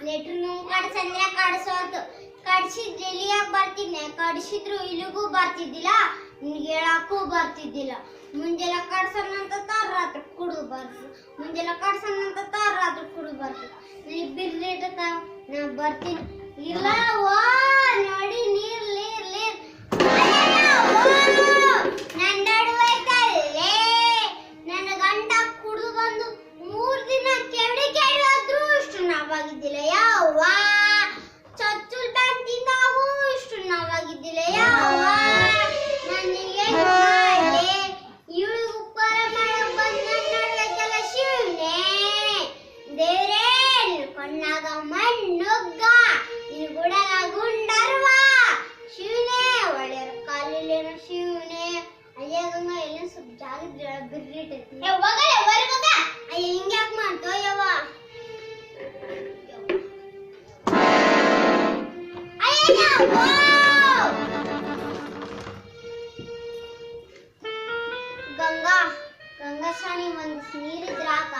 ಲೆಟ್ರ್ ಕಡ್ಸಂದ್ರೆ ಕಡ್ಸೋದು. ಕಡ್ಸಿದ್ರೆ ಇಲ್ಲಿಯಾಗ ಬರ್ತಿದ್ನೆ, ಕಡ್ಸಿದ್ರು ಇಲ್ಲಿಗೂ ಬರ್ತಿದ್ದಿಲ್ಲ, ನಿನ್ಗೆ ಹೇಳಕ್ಕೂ ಬರ್ತಿದ್ದಿಲ್ಲ. ಮುಂಜಾನೆ ಕಡ್ಸೋಣಂತ ರಾತ್ರಿ ಕುಡಿದು ಬರ್ತು, ಮುಂಜಾನೆ ಕಡ್ಸೋಣಂತ ರಾತ್ರಿ ಕುಡಿದು ಬರ್ತು. ಬಿರ್ಲಿಟ ನಾ ಬರ್ತೀನಿ. ಇಲ್ಲ ಓ ನೋಡಿ ನೀರ್ ನೀರ್ ನೀರ್ ನನ್ನ ನಡುವೈತಲ್ಲೇ. ನನ್ನ ಗಂಡ ಕುಡಿದು ಬಂದು 3 ದಿನ ಕೆಡಿ ಕೆಡಿ ಆದ್ರೂ ಇಷ್ಟು ನಾವಾಗಿದ್ದಿಲ್ಲ ಯಾವ. ಚಚ್ಚುಲ್ ಬಂದಿದ್ದಾವು ಇಷ್ಟು ನಾವಾಗಿದ್ದಿಲ್ಲ ಯಾವ. ನನಗೆ ಇವಳು ಉಪ್ಪಾರ ಮಾಡಕ್ ಬಂದ ನಡುವೈತಲ್ಲ ಶಿವನೇ ದೇವ್ರೇ. ನಿನ್ ಕಣ್ಣಾಗ ಮಣ್ಣುಗ್ಗ, ನಿನ್ ಗುಡಗ ಗುಂಡರ್ವ ಶಿವನೇ. ಒಳ್ಳೆಯ ಕಾಲಿಲೇನ ಶಿವನೇ. ಅಯ್ಯ ಗಂಗ ಎಲ್ಲ ಸ್ವಲ್ಪ ಜಾಗದ ಬಿರ್ರಿಟ್ಟೈತಿ. ಅಯ್ಯ ಹಿಂಗ್ಯಾಕ್ ಮಾಡ್ತೋ ಯವ್ವ. ಗಂಗಾ ಗಂಗಾ ಸಾನಿ ಒಂದ್ ನೀರಿದ್ರಾಕ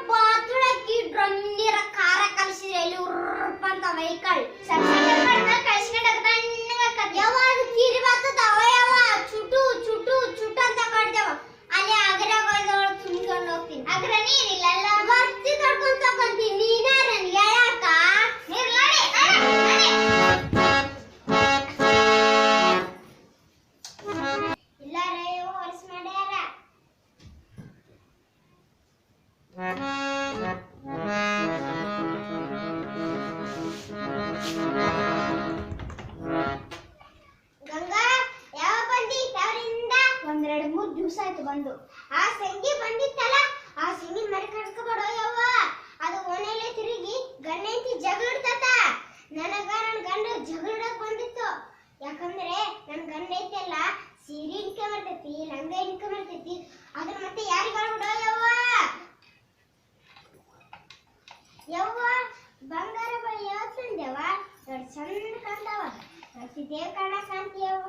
ಬಾತುಳಕ್ಕಿ ಡ್ರಮ್ ನೀರ ಖಾರ ಕಲಿಸಿದ್ರೆ ಎಲ್ಲಿ ಉರ್ಪಂತ ವೆಹಿಕಲ್ ಯಾವಾಗ ತೀರಿ ಬರ್ತದವ ಯಾವ ಚುಟು ಚುಟು ಚುಟು ಅಂತ ಕಡ್ದೇವ. ಅಲ್ಲಿ ಅಗ್ರಗಳ ತುಂಬ್ಕೊಂಡು ಹೋಗ್ತೀನಿ. ಅಗ್ರ ನೀರಿಲ್ಲ ಬರ್ತಿ ತಡ್ಕೊಂಡ್ ತಕೊಂತೀನಿ. ನೀನಾರ ಹೇಳಾಕ ಇಲ್ಲ ರೇ ಹೊಲಸ ಮಾಡ್ಯಾರ. ಗಂಗಾ ಯಾವ ಬಂದಿ ತವರಿಂದ? 1-2-3 ದಿವಸ ಆಯ್ತು ಬಂದು. ಆ ಸಂಗಿ ಬಂದಿತ್ತಲ್ಲ, ಆ ಸಂಗಿ ಮರಿ ಕಡ್ಸ್ಕೊಬೇಡ ಯವ್ವ. ಅದು ಓಣೆಲೆ ತಿರುಗಿ ಗಂಡಂತಿ ಜಗಳಿಡ್ತತ. ನನ್ನ ಗಂಡ ಜಗಳಿಡಕ್ ಬಂದಿತ್ತು. ಯಾಕಂದ್ರೆ ನನ್ ಗಂಡ ಐತೆಲ್ಲ ಸೀರೆ ಹಿಡ್ಕೆ ಬರ್ತೈತಿ, ಲಂಗ ಹಿಡ್ಕೆ ಬರ್ತೈತಿ. ಅದನ್ನ ಮತ್ತೆ ಯಾರಿಗ ಹೇಳ್ಬಿಡೋ ಯವ್ವ. ಯವ್ವ ಬಂಗಾರ ಬಳಿ ಯಾವತ್ತಂದೇವ ದೊಡ್ಡ ಚಂದ ಕಾಣ್ತಾವ. ದೇವ್ ಕಾಣ ಕಾಣ್ತೀಯವ್ವ.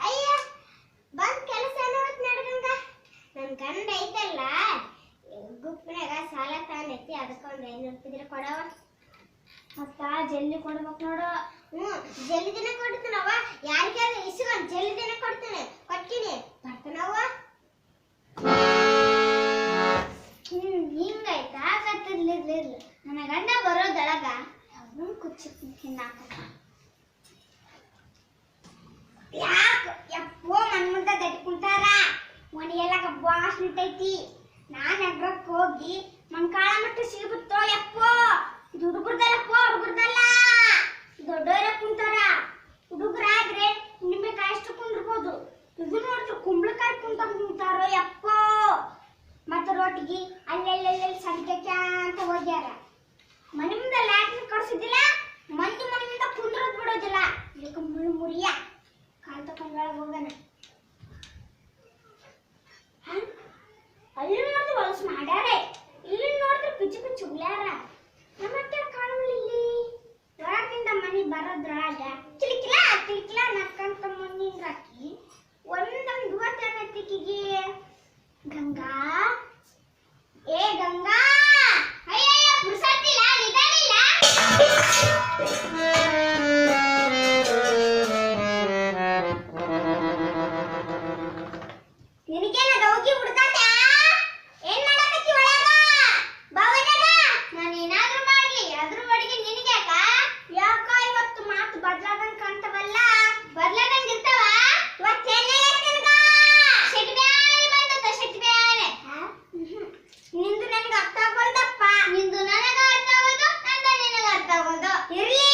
ಅಯ್ಯ ಬಂದ್ ಕೆಲಸ ಅನ್ನೋತ್ ನಡ್ಗಂಗ. ನನ್ ಗಂಡ ಐತಲ್ಲ ಗುಪ್ಪಿನಾಗ ಸಾಲ ತಗೊಂಡೈತಿ, ಅದಕ್ಕೊಂದ್ 500 ರೂಪಾಯಿ ಕೊಡವ. ಮತ್ತ ಜಲ್ದಿ ಕೊಡ್ಬೇಕು ನೋಡು. ಜಲ್ದಿ ದಿನ ಕೊಡ್ತೀನವ್ವ. ಯಾರಿಗಾರ ಇಸ್ಕೊಂಡ್ ಜಲ್ದಿ ದಿನ ಕೊಡ್ತೇನೆ. ಕೊಡ್ತೀನಿ ಬರ್ತಾನವ್ವ. ಹಿಂಗಾಯ್ತಾ ಕತ್ತಿರ್ಲಿರ್ಲಿರ್ಲಿ. ನನ್ನ ಗಂಡ ಬರೋದೊಳಗ ಅವನು ಕುಚ್ಚಿ ತಿನ್ನಾಕ ಯಾಕ ಯಪ್ಪೋ ಮನ್ಮುಂದ ದಟ್ಕೊಂತಾರ. ಮನಿ ಎಲ್ಲ ಬಾಸ್ ನಿಂತೈತಿ. ನಾನ್ ಅಗ್ರಕ್ ಹೋಗಿ ಮಂಕಾಳ ಮಟ್ಟ ಸಿಗ್ಬಿತ್ತೋ ಯಪ್ಪೋ. ಇದು ಹುಡುಗರ್ದಲ್ಲಪ್ಪೋ, ಹುಡುಗರ್ದಲ್ಲ. ದೊಡ್ಡವರ ಕುಂತಾರ. ಹುಡುಗರಾದ್ರೆ ನಿಂಬೆಕಾಯಿ ಅಷ್ಟು ಕುಂದಿರ್ಬೋದು. ಇದು ನೋಡಿದ್ರೆ ಕುಂಬಳಕಾಯಿ ಕುಂತಾರೋ ಯಪ್ಪೋ. ಮತ್ತ ರೋಟಿಗೆ ಅಲ್ಲೆಲ್ಲೆಲ್ಲಿ ಸಂಖ್ಯೆ ಅಂತ ಹೋಗ್ಯಾರ. ಮನೆ ಮುಂದೆ ಲ್ಯಾಟ್ರಿನ್ ಕಳ್ಸಿದ್ದಿಲ್ಲ, ಮಂದಿ ಮನೆ ಮುಂದೆ ಕುಂದ್ರದ್ ಬಿಡೋದಿಲ್ಲ. ಇದಕ್ಕೆ ಮುರಿಯ ಕಾಲ್ ತಕೊಂಡ್ ಒಳಗೆ ಹೋಗೋಣ. ಅಲ್ಲಿ ನೋಡಿದ್ರೆ ಹೊಲಸು ಮಾಡ್ಯಾರೆ, ಇಲ್ಲಿ ನೋಡಿದ್ರೆ ಪಿಚ್ಚು ಪಿಚ್ಚು ಉಗ್ಳ್ಯಾರ. ನಮ್ಮತ್ತೆ ಕಾಣುವಲ್ಲಿ ಇಲ್ಲಿ ಹೊರಗಿಂದ ಮನೆ ಬರೋದ್ರೊಳಗ ಕಿಲಿಕಿಲ ಕಿಲಿಕಿಲ ನಕ್ಕಂತ ಮುಂದಿನ ಹಾಕಿ ಒಂದೊಂದು ಗೊತ್ತಾಗತ್ತಿಕಿಗೆ. ಗಂಗಾ ಏ ಗಂಗಾ, ಅಯ್ಯಯ್ಯ ಪುರ್ಸತ್ತಿಲ್ಲ, ನಿಧಾನಿಲ್ಲ. ನಿನಗೇನ ದೌಗಿ ಹುಡುಕಾಟ? ಏನ್ ಮಾಡಕತ್ತಿ ಒಳಗ? ಬಾ ಒಳಗ. ನಾನು ಏನಾದ್ರೂ ಮಾಡ್ಲಿ, ಅದ್ರ ಒಳಗೆ ನಿನಗ್ಯಾಕ? ಯಾಕ ಇವತ್ತು ಮಾತು ಬದ್ಲಾದಂಗ್ ಕಾಣ್ತವಲ್ಲ? ಬದ್ಲಾದಂಗ್ ಇರ್ತಾವ. ಇವತ್ತೇನೇ ನಿನಗ ಸಿಟ್ಟು ಬ್ಯಾನೆ ಬಂದದ, ಸಿಟ್ಟು ಬ್ಯಾನೆ. ನಿಂದು ನನಗೆ ಅರ್ಥ ಆಗೋಲ್ದಪ್ಪ. ನಿಂದು ನನಗ ಅರ್ಥ ಆಗೋದು, ನಂದ ನಿನಗ ಅರ್ಥ ಆಗೋದು. ಇರ್ಲಿ,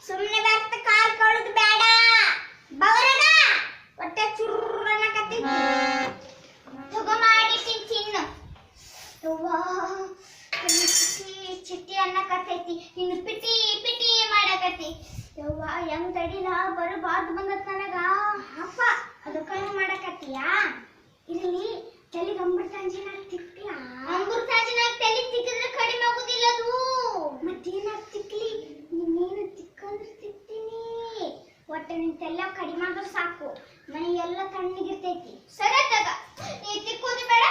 ಸುಮ್ಮನೆ ಬರ್ತ ಕಾಲ್ ಕಳುದು ಬೇಡ. ಬವರಗ ಹೊಟ್ಟೆ ಚುರ್ರನಕತ್ತಿ. ತಗೋ ಮಾಡಿ ತಿನ್ನು. ಚಿಟ್ಟಿ ಅನ್ನಕತ್ತೈತಿ, ಇನ್ನು ಪಿಟಿ ಪಿಟಿ ಮಾಡಕತ್ತಿ. ಯವ್ವ ಹೆಂಗ್ ತಡಿಲ, ಬರಬಾರ್ದು ಬಂದತ್ ನನಗ. ಅಪ್ಪ ಅದಕ್ಕ ಮಾಡಕತ್ತೀಯಾ? ಇಲ್ಲಿ ತಲೆಗೆ ಅಮೃತಾಂಜನಾಗ ತಿಕ್ಲ. ಅಮೃತಾಂಜನಾಗ ತಲೆ ತಿಕ್ಕಿದ್ರೆ ಕಡಿಮೆ ಆಗುದಿಲ್ಲ ಅದು. ಮತ್ತೇನಾಗ ತಿಕ್ಲಿ? ನೀನು ತಿಕ್ಕಂದ್ರೆ ತಿಕ್ತೀನಿ. ಒಟ್ಟು ನಿನ್ ತೆಲ್ಲ ಕಡಿಮೆ ಆದ್ರೂ ಸಾಕು. ಮನೆ ಎಲ್ಲ ತಣ್ಣಗಿರ್ತೈತಿ. ಸರಿ ತಗ, ನೀ ತಿಕ್ಕೋದು ಬೇಡ,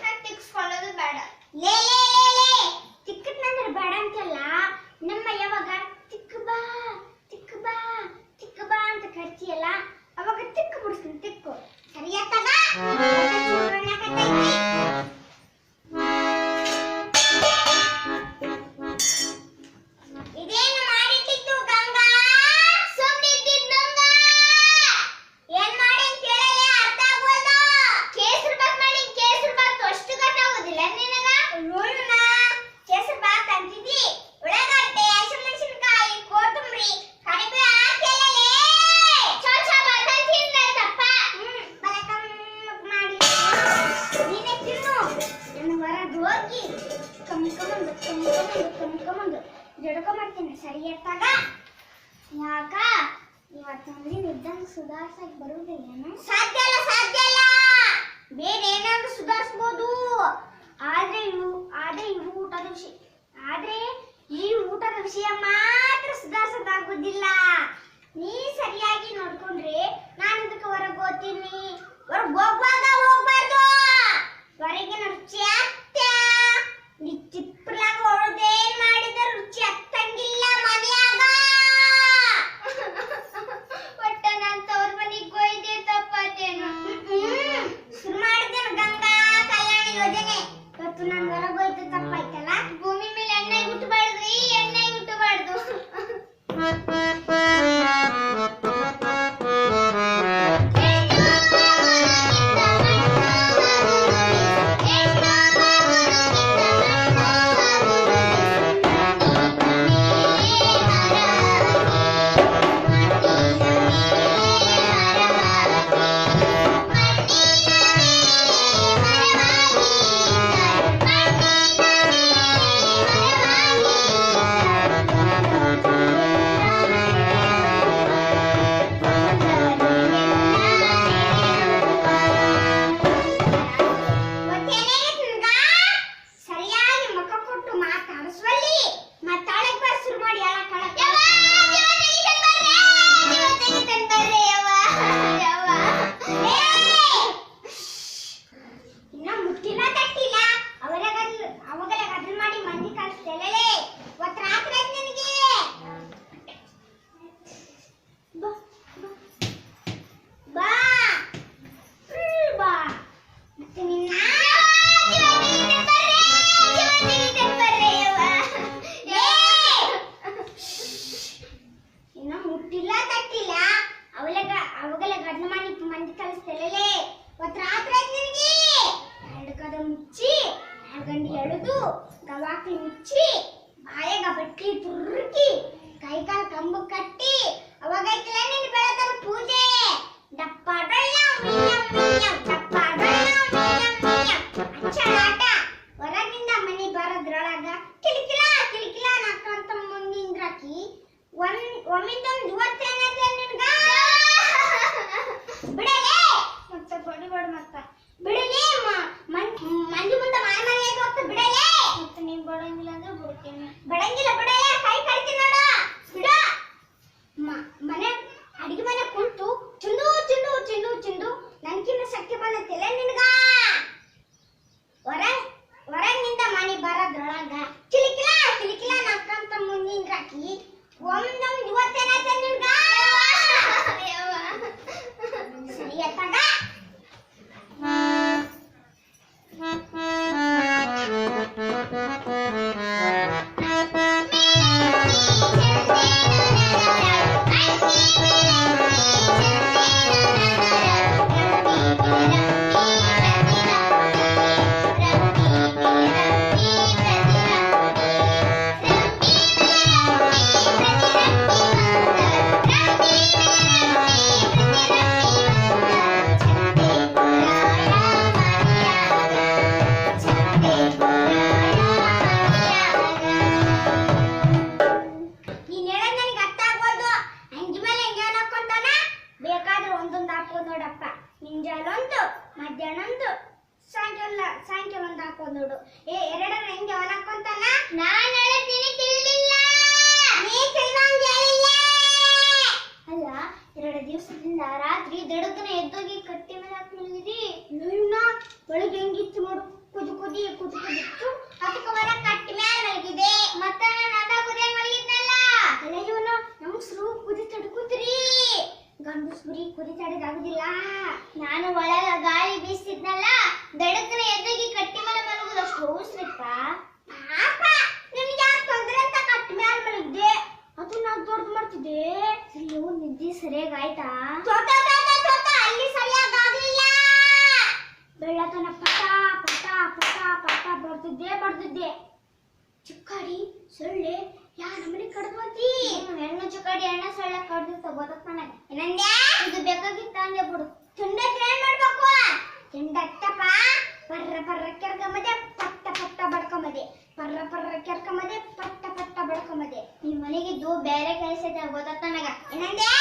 ನಾನು ತಿಕ್ಸ್ಕೊಳ್ಳೋದು ಬೇಡ. ಲೇ ಲೇ ಲೇ ಲೇ, ತಿಕ್ಕದ್ನಂದ್ರೆ ಬೇಡ ಅಂತಲ್ಲ. ನಮ್ಮ ಯಾವಾಗ ತಿಕ್ಕ ಬಾ ತಿಕ್ಕ ಬಾ ತಿಕ್ಕ ಬಾ ಅಂತ ಕರ್ತಿಯಲ್ಲ, ಅವಾಗ ತಿಕ್ಕ ಬಿಡಿಸ್ತೀನಿ. ತಿಕ್ಕು ಸರಿಯಾ ತಗ. ಇದೇನು ಮಾಡಿಟ್ಟಿದ್ದು ಗಂಗಾ? ಸುಮ್ಮನಿದ್ದಿದ್ದು ಗಂಗಾ. ಏನ್ ಮಾಡಿ ಅಂತ ಕೇಳಲೇ ಅರ್ಥ ಆಗೋದು. ಕೇಸರಿ ಬಾತ್ ಮಾಡಿ, ಕೇಸರಿ ಬಾತ್ ಅಷ್ಟು ಗೊತ್ತಾಗೋದಿಲ್ಲ ನಿನಗ? ನೋಡುನಾ, ಕೇಸರಿ ಬಾತ್ ಅಂತಿದ್ದಿ. ಉಳ್ಳಾಗಡ್ಡೆ, ಹಸಿಮೆಣಸಿನಕಾಯಿ, ಕೊತ್ತಂಬರಿ, ಕರಿಬೇವು ಹಾಕಲೇ. ಚೋಚ ಬಾತ್ ತಿನ್ನ ತಪ್ಪ. ಬಲಕಮ್ ಮಾಡಿ ನೀನೇ ತಿನ್ನು. ನನ್ನ ಹೊರಗೆ ಹೋಗಿ ಕಮ್ಕಮಂದು ಜಡಕ ಮಾಡ್ತೀನಿ. ಸರಿಯತ್ತಾಗ ಯಾಕ ಇವತ್ತು ಇದ್ದಂಗೆ ಸುಧಾರ್ಸಕ್ ಬರುವುದಿಲ್ಲ? ಸಾಧ್ಯ ಇಲ್ಲ. ಬೇರೆ ಏನಾದ್ರೂ ಸುಧಾರಿಸ್ಬೋದು. ಆದ್ರೆ ಇವು ಊಟದ ವಿಷಯ. ಆದ್ರೆ ಈ ಊಟದ ವಿಷಯ ಮಾತ್ರ ಸುಧಾರಿಸೋದಾಗೋದಿಲ್ಲ. ನೀ ಸರಿಯಾಗಿ ನೋಡ್ಕೊಂಡ್ರೆ ನಾನು ಇದಕ್ಕೆ ಹೊರಗೆ ಹೋಗ್ತೀನಿ. ಹೊರಗೆ ಹೋಗ್ಬಾರ್ದು. ಹೊರಗಿನ ರುಚಿ ಅತ್ತ. ನೀ ಚಿಪ್ಪಲಾಗ ಹೊಡೆದೇನ್ ಮಾಡಿದ ರುಚಿ ಹತ್ತಂಗಿಲ್ಲ ಮನೆಯಾಗ. ಒಟ್ಟ ನಾನು ತವ್ರ ಮನೆಗೆ ಹೋಯ್ದೆ ತಪ್ಪಾತೇನು? ಶುರು ಮಾಡಿದ್ದೇನು ಗಂಗಾ ಕಲ್ಯಾಣ ಯೋಜನೆ. ಇವತ್ತು ನಾನು ಹೊರಗೆ ಹೋಯ್ತು ತಪ್ಪಾಯ್ತಲ್ಲ. ಭೂಮಿ ಮೇಲೆ ಎಣ್ಣೆ ಹುಟ್ಟಬಾರ್ದ್ರಿ, ಎಣ್ಣೆ ಹುಟ್ಟಬಾರ್ದು. ಎಳೆದು ಗವಾಕ್ಲಿ ಮುಚ್ಚಿ ಬಾಯಾಗ ಬಟ್ಟಿ ತುರ್ಕಿ ಕೈಕಾಲ ಕಂಬ ಕಟ್ಟಿ ಅವಾಗೈತಲ್ಲ ನಿನ್ನ ಬೆಳತರ ಪೂಜೆ. ದಪ್ಪ ಡೊಳ್ಳ ದಪ್ಪ ಡೊಳ್ಳ ಅಚ್ಚಳಾಟ. ಹೊರಗಿಂದ ಮನೆ ಬರೋದ್ರೊಳಗ ಕಿಲಿಕಿಲ ಕಿಲಿಕಿಲ ನಕ್ಕಂತ ಮುಂದಿಂದ್ರಾಕಿ ಒಮ್ಮಿಂದೊಂದು ಇವತ್ತೇನೈತೆ ನಿನ್ಗ? ಬಿಡಲೇ ಮತ್ತೆ ಬಡಿಬಾರ್ದು ಮತ್ತ ಬಿಡಲೇ. ಮಂದಿ ಮುಂದೆ ಮನೆ ಮನೆಯಾಗಿ ಹೋಗ್ತಾ ಬಿಡಲೇ. ಮತ್ತೆ ನೀನ್ ಬಡಂಗಿಲ್ಲ ಅಂದ್ರೆ ಬಿಡ್ತೀನಿ. ಬಡಂಗಿಲ್ಲ ಬಿಡಲೇ, ಕೈ ಕಡಿತೀನಿ ನೋಡ. ಬಿಡ. ಮನೆ ಅಡಿಗೆ ಮನೆ ಕುಂತು ಚಿಂದು ಚಿಂದು ಚಿಂದು ಚಿಂದು ನನ್ಕಿನ್ನ ಶಕ್ತಿ ಬಂದತಿಲ್ಲ ನಿನ್ಗ? ಹೊರಗಿಂದ ಮನೆ ಬರೋದ್ರೊಳಗ ಕಿಲಿಕಿಲ ಕಿಲಿಕಿಲ ನಕ್ಕಂತ ಮುಂದಿಂದ್ರಾಕಿ ಒಮ್ಮೊಮ್ಮೆ ಇವತ್ತೇನೈತೆ ನಿನ್ಗ? ಸರಿ ಅತ್ತಾಗ ಮುಂಜಾನೊಂದು ಮಧ್ಯಾಹ್ನೊಂದು ಸಾಯಂಕಾಲ ಒಂದು ಹಾಕೋದು ನೋಡು. ಎರಡರ ಹೆಂಗೆ ಅವನ ಹಾಕೊಂತಾನ? ನಾನು ಹೇಳ್ತೀನಿ ತಿಳಿಲಿಲ್ಲ. ನೀ ತಿಳಿವಂಗೆ ಹೇಳಿಲ್ಲ. ಅಲ್ಲ 2 ದಿವಸದಿಂದ ರಾತ್ರಿ ದಡಗನ ಎದ್ದೋಗಿ ಕಟ್ಟಿ ಮೇಲೆ ಹಾಕಿ ಮಲಗಿದಿ. ನೈನಾ ಬೆಳಗ್ಗೆ ಹೆಂಗಿತ್ತು ನೋಡು, ಕುದಿತ್ತು ಅದಕ್ಕೆ ವರ ಕಟ್ಟಿ ಮೇಲೆ ಮಲಗಿದೆ. ಮತ್ತೆ ನಾನು ಅದ ಕುದಿಯ ಮಲಗಿದ್ನಲ್ಲ. ಅಲ್ಲ ಇವನು ನಮ್ಸ್ರು ಕುದಿ ತಡ್ಕುತ್ರಿ, ಗಂಡಸ್ಗುರಿ ಕುದಿ ತಡೆದಾಗುದಿಲ್ಲ. ನಾನು ಒಳಗ ಗಾಳಿ ಬೀಸಿದ್ನಲ್ಲ, ದಡಗನ ಎದ್ದೋಗಿ ಕಟ್ಟಿ ಮೇಲೆ ಮಲಗುದು ಅಷ್ಟು ಹೋಸ್ರಿಪ್ಪ. ಪಾಪ ನಿನಗೆ ಯಾಕೆ ತೊಂದ್ರೆ ಅಂತ ಕಟ್ಟಿ ಮೇಲೆ ಮಲಗಿದ್ದೆ. ಅದು ನಾವು ದೊಡ್ಡ ಮಾಡ್ತಿದ್ದೆ. ಸರಿ ನಿದ್ದೆ ಸರಿಯಾಗಿ ಆಯ್ತಾ? ಅಲ್ಲಿ ಸರಿಯಾಗಲಿಲ್ಲ. ಬೆಳ್ಳತನ ಪಟ ಪಟ ಪಟ ಪಟ ಬರ್ತಿದ್ದೆ. ಚುಕ್ಕಾಡಿ ಸೊಳ್ಳೆ ಯಾ ನಮ್ಮನೆ ಕಡ್ದೋತಿ. ಹೆಣ್ಣು ಚುಕ್ಕಾಡಿ ಹೆಣ್ಣ ಸೊಳ್ಳೆ ಕಡ್ದಿತ್ತ ಗೊತ್ತಪ್ಪ ನನಗೆ. ಏನಂದ್ಯಾ? ಇದು ಬೇಕಾಗಿತ್ತ ಅಂದೆ ಬಿಡು. ತಿಂಡಕ್ಕೆ ಏನ್ ಮಾಡ್ಬೇಕು? ತಿಂಡತ್ತಪ್ಪ ಪರ್ರ ಪರ್ರ ಕೆರ್ಕಮದೆ ಪಟ್ಟ ಪಟ್ಟ ಬಡ್ಕಮದೆ, ಪರ್ರ ಪರ್ರ ಕೆರ್ಕಮದೆ ಪಟ್ಟ ಪಟ್ಟ ಬಡ್ಕಮದೆ. ಈ ಮನೆಗಿದ್ದು ಬೇರೆ ಕೆಲಸ ಇದೆ ಗೊತ್ತ ನನಗ. ಏನಂದ್ಯಾ?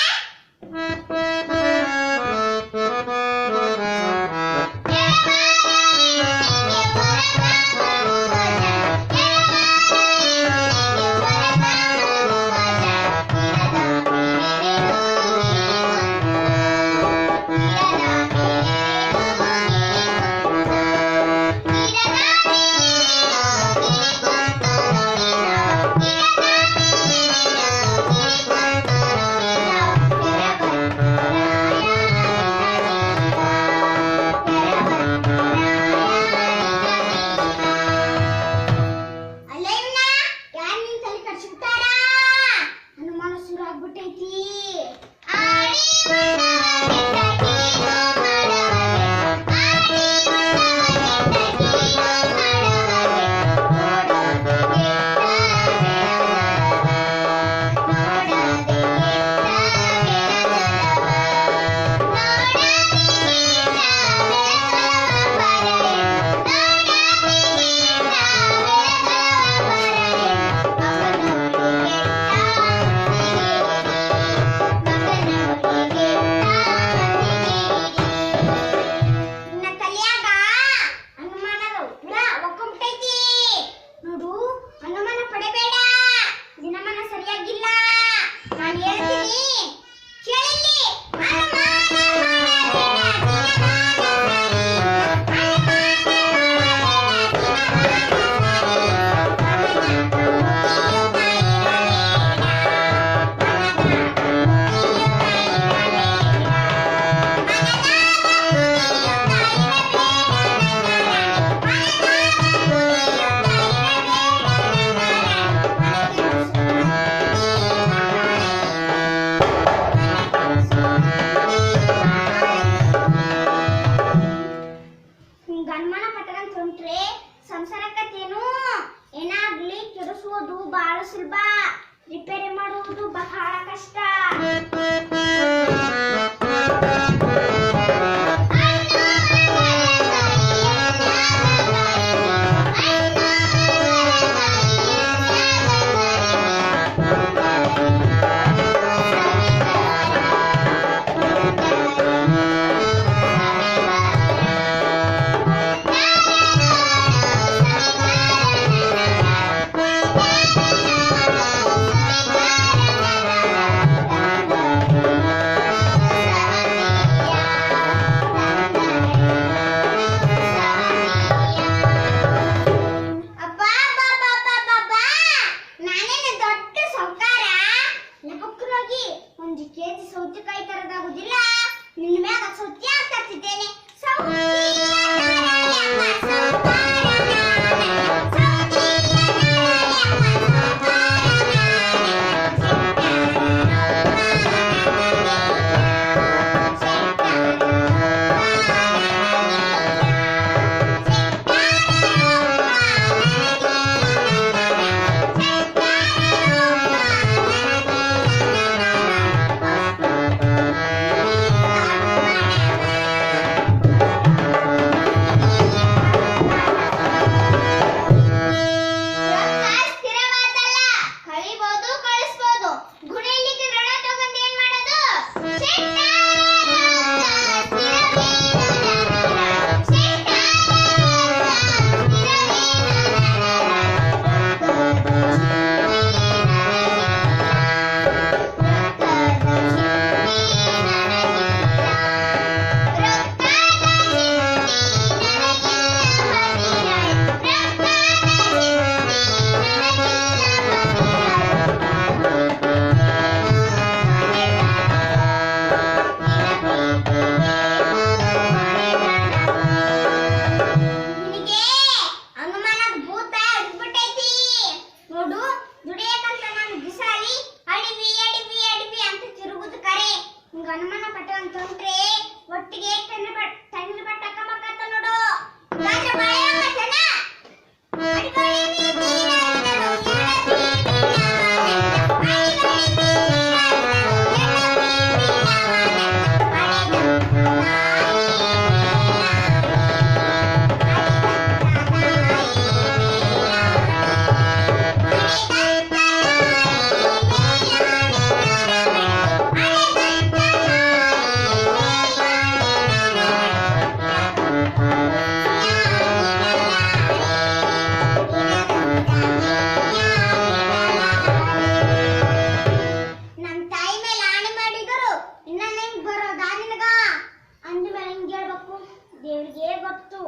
ದೇವ್ರಿಗೆ ಗೊತ್ತು.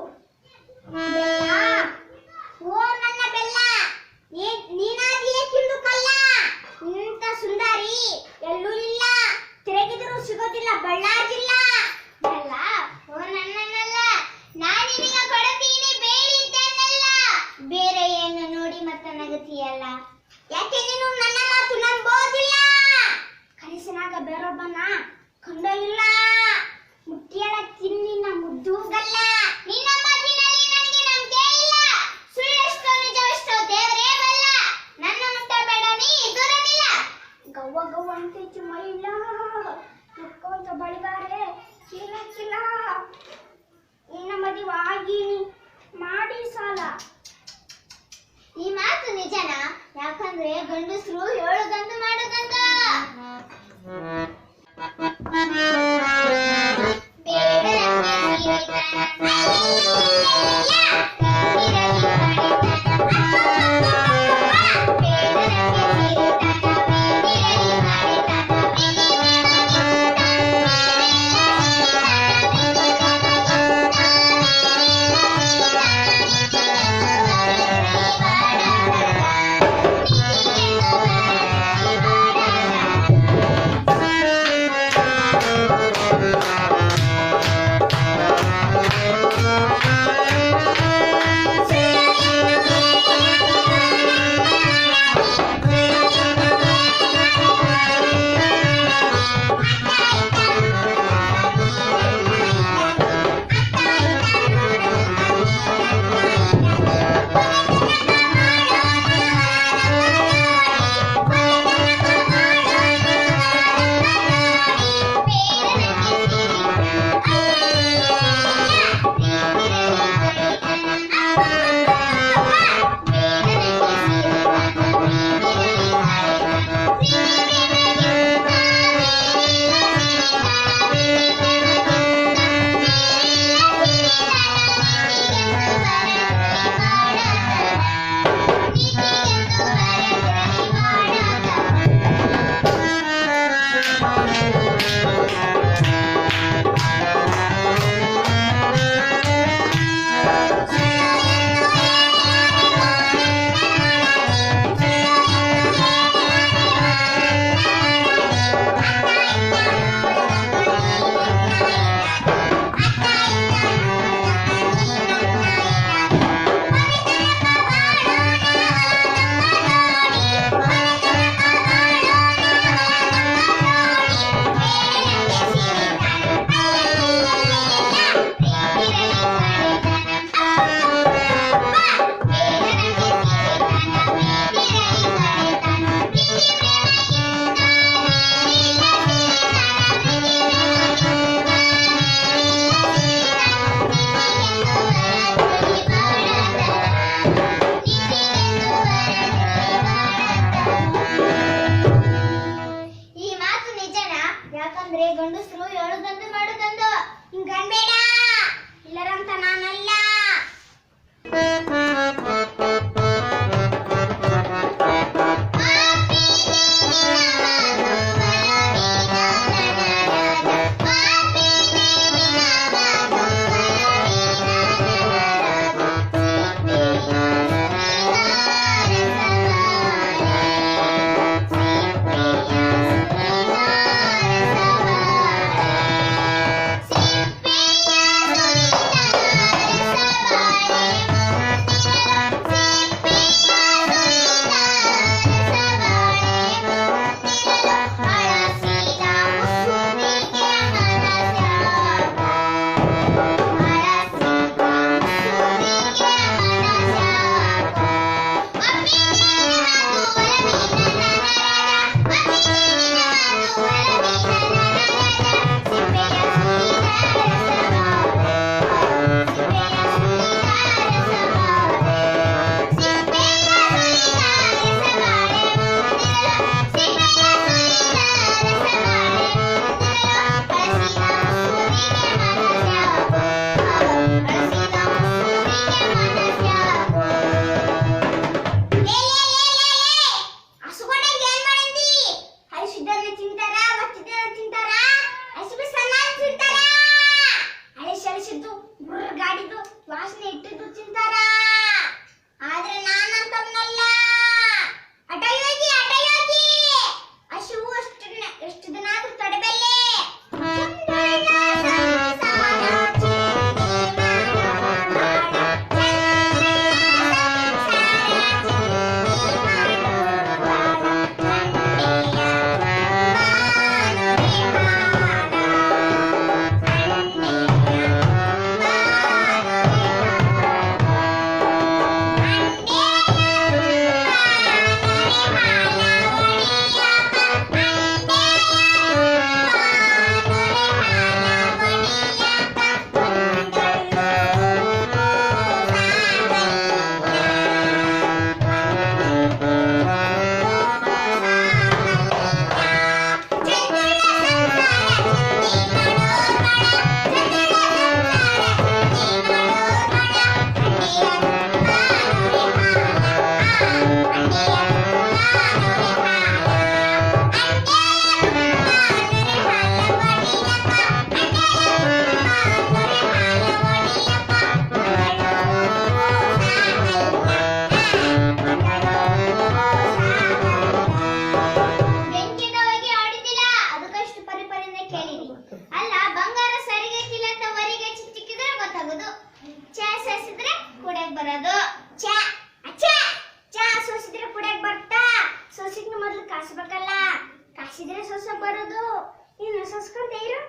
ಬೆಲ್ಲ, ಓ ನನ್ನ ಬೆಲ್ಲ, ನೀನಾದಿಯೇ ತಿಂದು ಕಲ್ಲ. ಇಂಥ ಸುಂದರಿ ಎಲ್ಲೂ ಇಲ್ಲ, ತಿರುಗಿದರೂ ಸಿಗೋದಿಲ್ಲ ಬಳ್ಳಾರಿಲ್ಲ. ಬೆಲ್ಲ, ಓ ನನ್ನನ್ನಲ್ಲ, ನಾನಿನಿಗ ಕೊಡತೀನಿ ಬೇಡಿದ್ದನ್ನೆಲ್ಲ. ಬೇರೆ ಏನು ನೋಡಿ ಮತ್ತ ನಗತಿಯಲ್ಲ, ಯಾಕೆ ನೀನು ನನ್ನ ಮಾತು ನಂಬೋದಿಲ್ಲ? ಕನಸಿನಾಗ ಬೇರೊಬ್ಬನ ಕಂಡ ಇಲ್ಲ, ಮುಟ್ಟಿಯಳ ತಿನ್ನಿನ ಮುದ್ದುಗಲ್ಲ. ನಿನ್ನ ಮಾತಿನಲ್ಲಿ ನನಗೆ ನಂಬಿಕೆ ಇಲ್ಲ, ಸುಳ್ಳೆಷ್ಟೋ ನಿಜವೆಷ್ಟೋ ದೇವರೇ ಬಲ್ಲ. ನನ್ನ ಮುಟ್ಟಬೇಡ ನೀ ದೂರನಿಲ್ಲ. ಗವ್ವ ಗವ್ವ ಅಂತೈತಿ ಮೈಲ, ಮುಕ್ಕೊಂತ ಬಳಿಗಾರೆ ಚೀಲ ಚೀಲ. ನಿನ್ನ ಮದುವಾಗಿ ಮಾಡಿ ಸಾಲ. ಈ ಮಾತು ನಿಜನ? ಯಾಕಂದ್ರೆ ಗಂಡಸರು ಹೇಳುದಂದು ಮಾಡುದಂತ. ಯಾಕಂದ್ರೆ ಗಂಡಸರು ಹೇಳುದಂದು ಮಾಡುದಂದು. ಹಿಂಗನ್ಬೇಡ, ಇಲ್ಲರಂತ ನಾನಲ್ಲ. ಗಾಡಿದು ವಾಸನೆ ಇಟ್ಟಿದ್ದು ತಿಂತಾರ. ಆದ್ರೆ ನಾನಂತವನಲ್ಲ. ಅಟಯೋಗಿ ಹಸಿವು ಎಷ್ಟು ದಿನ ಆದ್ರೂ ತಡಬಲ್ಲೆ. ಕಾಸಿದ್ರೆ ಸೊಸ ಬರೋದು. ನೀನು ಸೊಸ್ಕೊಂತ ಇರು,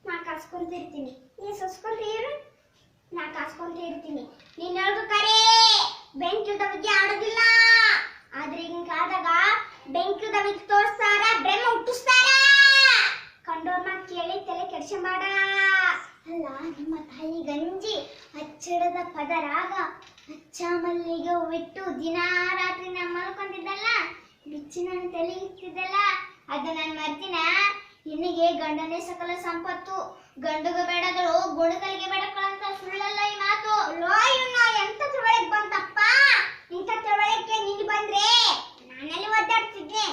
ನಾ ಕಾಸ್ಕೊಂತ ಇರ್ತೀನಿ. ನೀನು ಸೊಸ್ಕೊಂತ ಇರು, ನಾ ಕಾಸ್ಕೊಂತ ಇರ್ತೀನಿ. ನೀನ್ ಹೇಳೋದು ಕರೆ, ಬೆಂಕಿದ ಬಗ್ಗೆ ಆಡೋದಿಲ್ಲ. ಆದ್ರೆ ಹಿಂಗಾದಾಗ ಬೆಂಕಿದ ಬಗ್ಗೆ ತೋರಿಸ್ತಾರ, ಬ್ರಹ್ಮ ಹುಟ್ಟಿಸ್ತಾರ. ಕಂಡೋರ್ ಮಾತು ಕೇಳಿ ತಲೆ ಕೆಡ್ಸಬೇಡ. ಅಲ್ಲ, ನಿಮ್ಮ ತಾಯಿ ಗಂಜಿ ಹಚ್ಚಿಡದ ಪದರಾಗ ಹಚ್ಚ ಮಲ್ಲಿಗೆ ಹೂವಿಟ್ಟು ದಿನ ರಾತ್ರಿ ನಾ ಮಲ್ಕೊಂಡಿದ್ದಲ್ಲ, ಬಿಚ್ಚಿ ನನ್ನ ತಲೆ ಇತ್ತಿದ್ದಲ್ಲ, ಅದು ನಾನು ಮರ್ತಿನ. ನಿನಗೆ ಗಂಡನೇ ಸಕಲ ಸಂಪತ್ತು, ಗಂಡುಗೆ ಬೇಡಗಳು ಗುಣಕಲಿಗೆ ಬೇಡಕ್ಕಂತ ಸುಳ್ಳಲ್ಲ ಈ ಮಾತು. ಎಂತ ತಿಳುವಳಿಕೆ ಬಂತಪ್ಪ. ಇಂಥ ತಿಳುವಳಿಕೆ ನಿನ್ ಬಂದ್ರೆ ನಾನೆಲ್ಲಿ ಒದ್ದಾಡ್ತಿದ್ದೆ.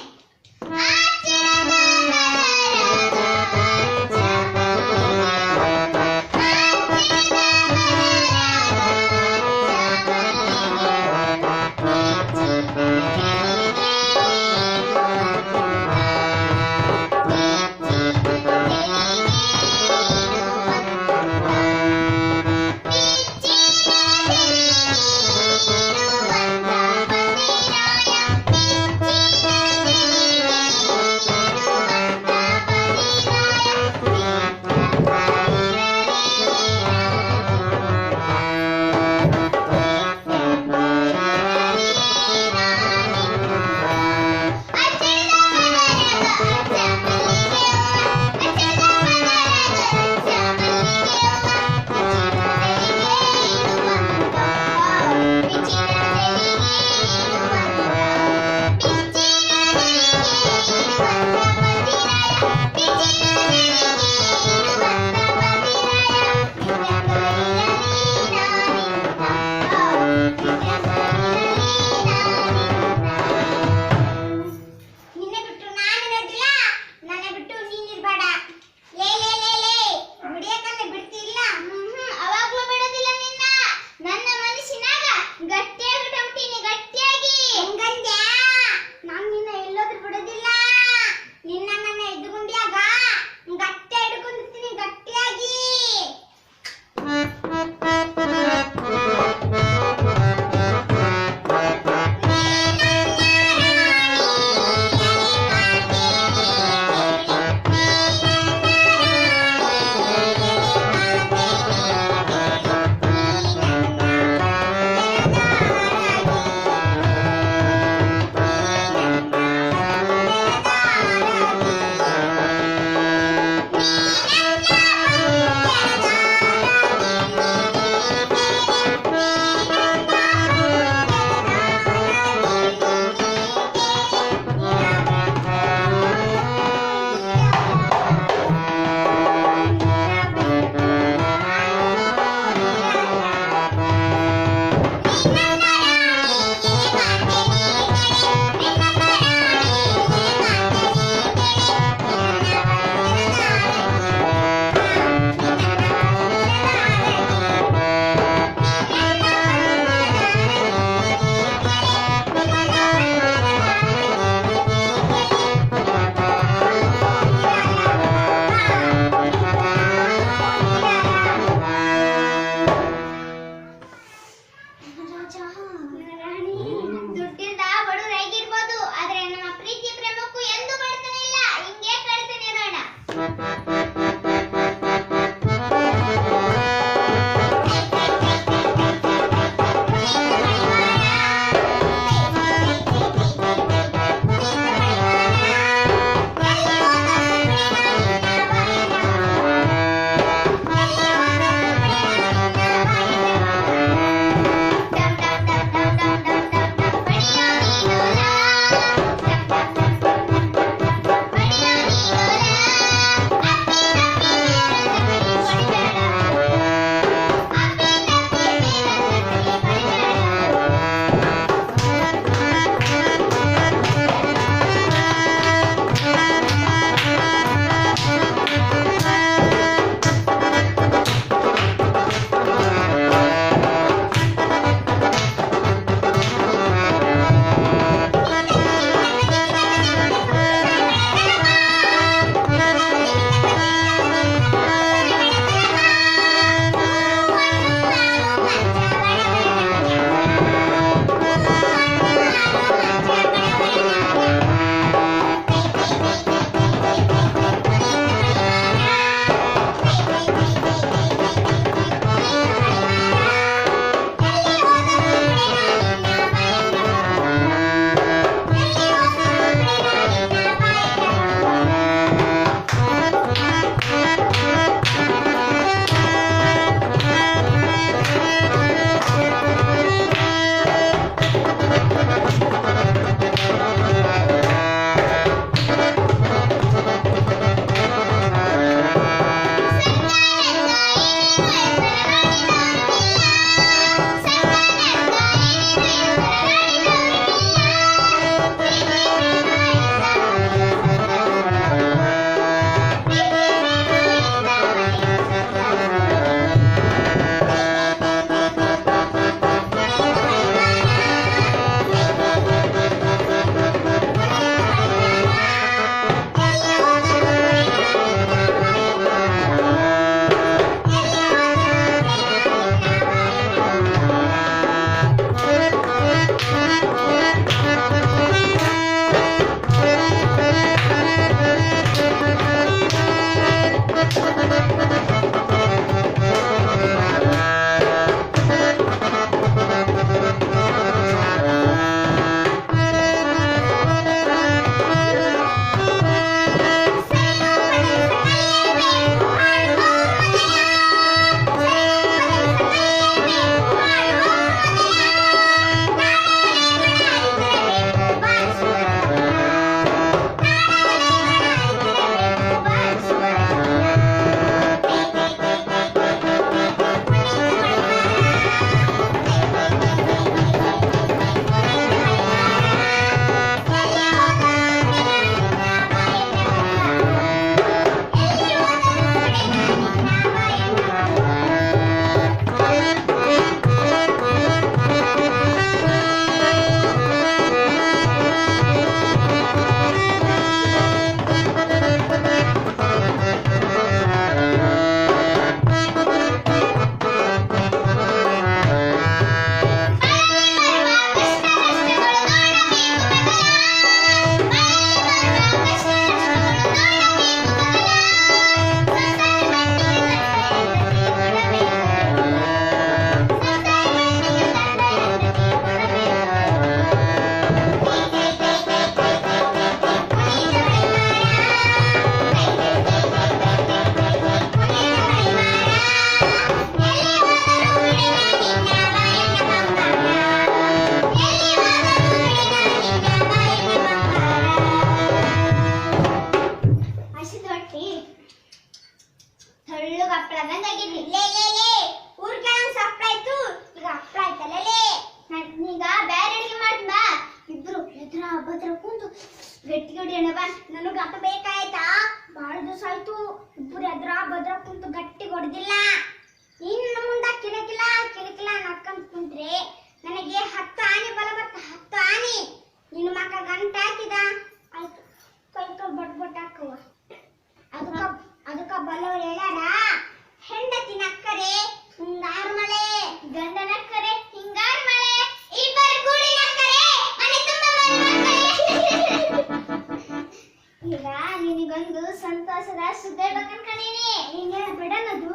ಸಂತೋಷದ ಸುದ್ದಿ ಹೇಳ್ಬೇಕನ್ಕಣೀನಿ. ನೀನ್ ಹೇಳ ಬಿಡನದು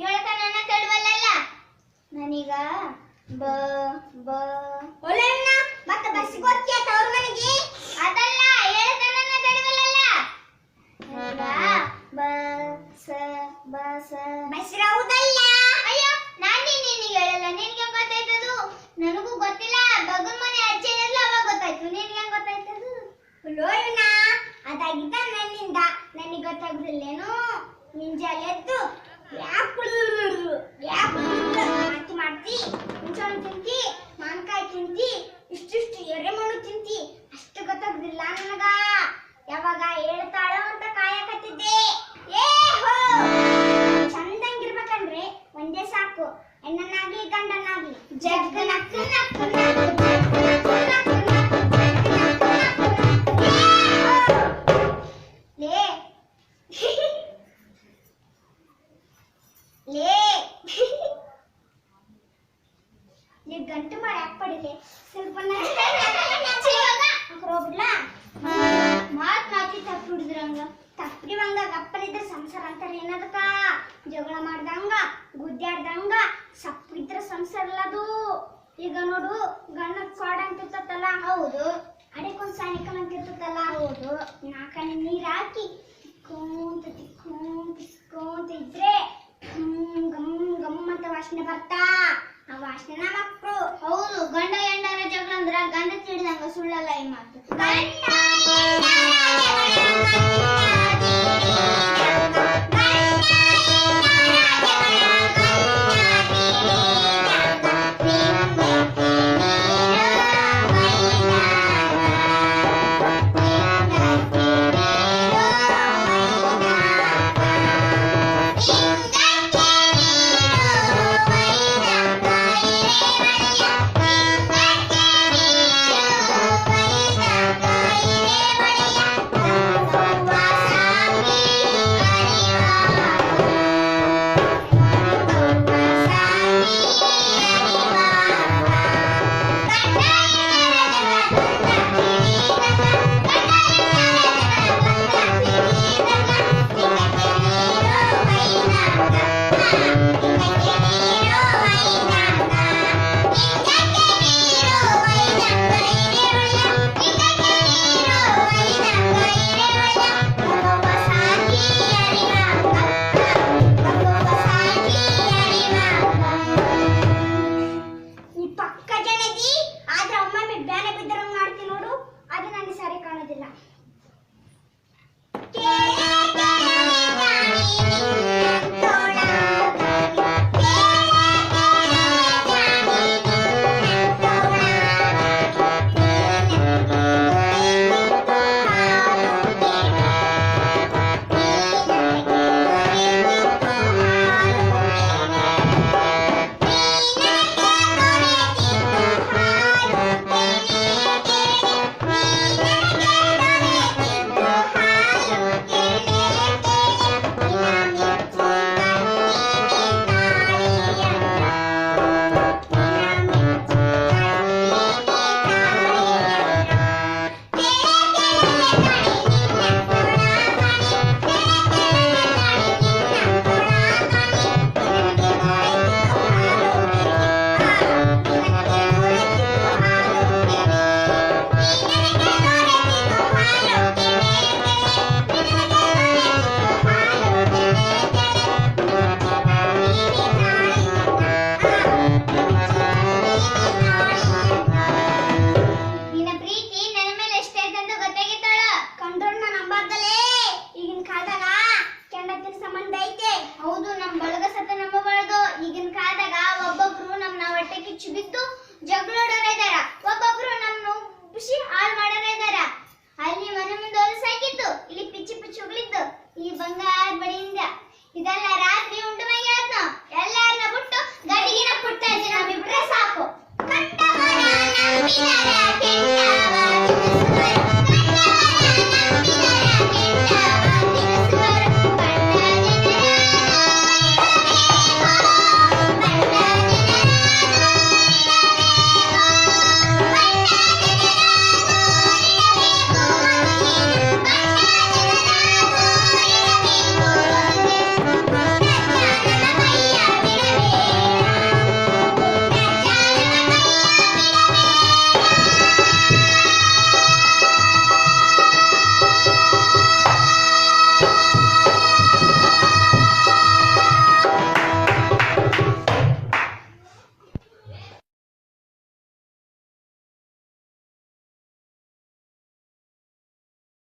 ಹೇಳ್ಕ ನನ್ನ ತಡವಲ್ಲ. ನಾನೀಗ ಬ ಬ ಒಲೆಣ್ಣ ಮತ್ತೆ ಬಸ್ಸಿಗೆ ಹೋಗ್ತೀಯ ತವ್ರ ಮನೆಗೆ? ಅದಲ್ಲ ಹೇಳ್ಕ ನನ್ನ ತಡವಲ್ಲ. ಬಸ್ರೌದಲ್ಲ. ಅಯ್ಯೋ ನಾನು ನಿನಗೆ ಹೇಳಲ್ಲ, ನಿನಗೆ ಗೊತ್ತಾಯ್ತದು? ನನಗೂ ಗೊತ್ತಿಲ್ಲ. ಬಗನ್ ಮನೆ ಅಜ್ಜಿ ಇರಲ್ಲ, ಅವಾಗ ಗೊತ್ತಾಯ್ತು. ನಿನಗೆ ಹೆಂಗ್ ಗೊತ್ತಾಯ್ತದು? ಲೋಯ್ನ ಅದಾಗಿದ್ದ ನನ್ನಿಂದ ನನಗೆ ಗೊತ್ತಾಗುದಿಲ್ಲೇನು? ಮುಂಜಾನೆದ್ದು ಮಾತಿ ಮಾಡ್ತಿ, ಮುಂಚೆಣ್ಣು ತಿಂತಿ, ಮಾನ್ಕಾಯಿ ತಿಂತಿ, ಇಷ್ಟಿಷ್ಟು ಎರೆಮಣ್ಣು ತಿಂತಿ, ಅಷ್ಟು ಗೊತ್ತಾಗುದಿಲ್ಲ ನನಗ. ಯಾವಾಗ ಹೇಳ್ತಾಳೋ ಅಂತ ಕಾಯಕತ್ತಿದ್ದೆ. ಏ ಹೋ ಚಂದಂಗಿರ್ಬೇಕಂದ್ರೆ ಒಂದೇ ಸಾಕು, ಹೆಣ್ಣನಾಗ್ಲಿ ಗಂಡನಾಗ್ಲಿ. ಜಗ್ ನಕ್ಕು ನಕ್ಕು ನಕ್ಕು ಲೇ ಲೇ ಲೇ ಗಂಟು ಮಾಡಿ ಯಾಕೆ ಪಡಿಲೆ? ಸ್ವಲ್ಪ ಹೋಗ್ಬಿಡ್ಲಾ? ಮಾತ್ ಮಾತಿ ತಪ್ಪು ಹಿಡಿದ್ರಂಗ ತಪ್ಪಿವಂಗ ಗಪ್ಪನಿದ್ರೆ ಸಂಸಾರ ಅಂತಾರೆ. ಏನದಕ್ಕ? ಜಗಳ ಮಾಡ್ದಂಗ ಗುದ್ದಾಡ್ದಂಗ ಸಪ್ಪಿದ್ರ ಸಂಸಾರ ಅಲ್ಲದು. ಈಗ ನೋಡು, ಗಂಡ ಕಾಡ್ ಅಂತಿರ್ತಲ್ಲ, ಹೌದು. ಅಡಿಕೊಂದ್ ಸಾಯಂಕಾಲ ಅಂತಿರ್ತಲ್ಲ, ಹೌದು. ನಾಲ್ಕನೇ ನೀರ್ ಹಾಕಿ ತಿಕ್ಕೊಂತ ಇದ್ರೆ ಗಮ್ ಗಮ್ ಅಂತ ವಾಸನೆ ಬರ್ತಾ. ಆ ವಾಸನೆ ಮಕ್ಕಳು. ಹೌದು, ಗಂಡ ಹೆಂಡರ ಜಗಳ ಅಂದ್ರ ಗಂಡ ತಿಳಿದಂಗ ಸುಳ್ಳಲ್ಲ ಈ ಮಾತು.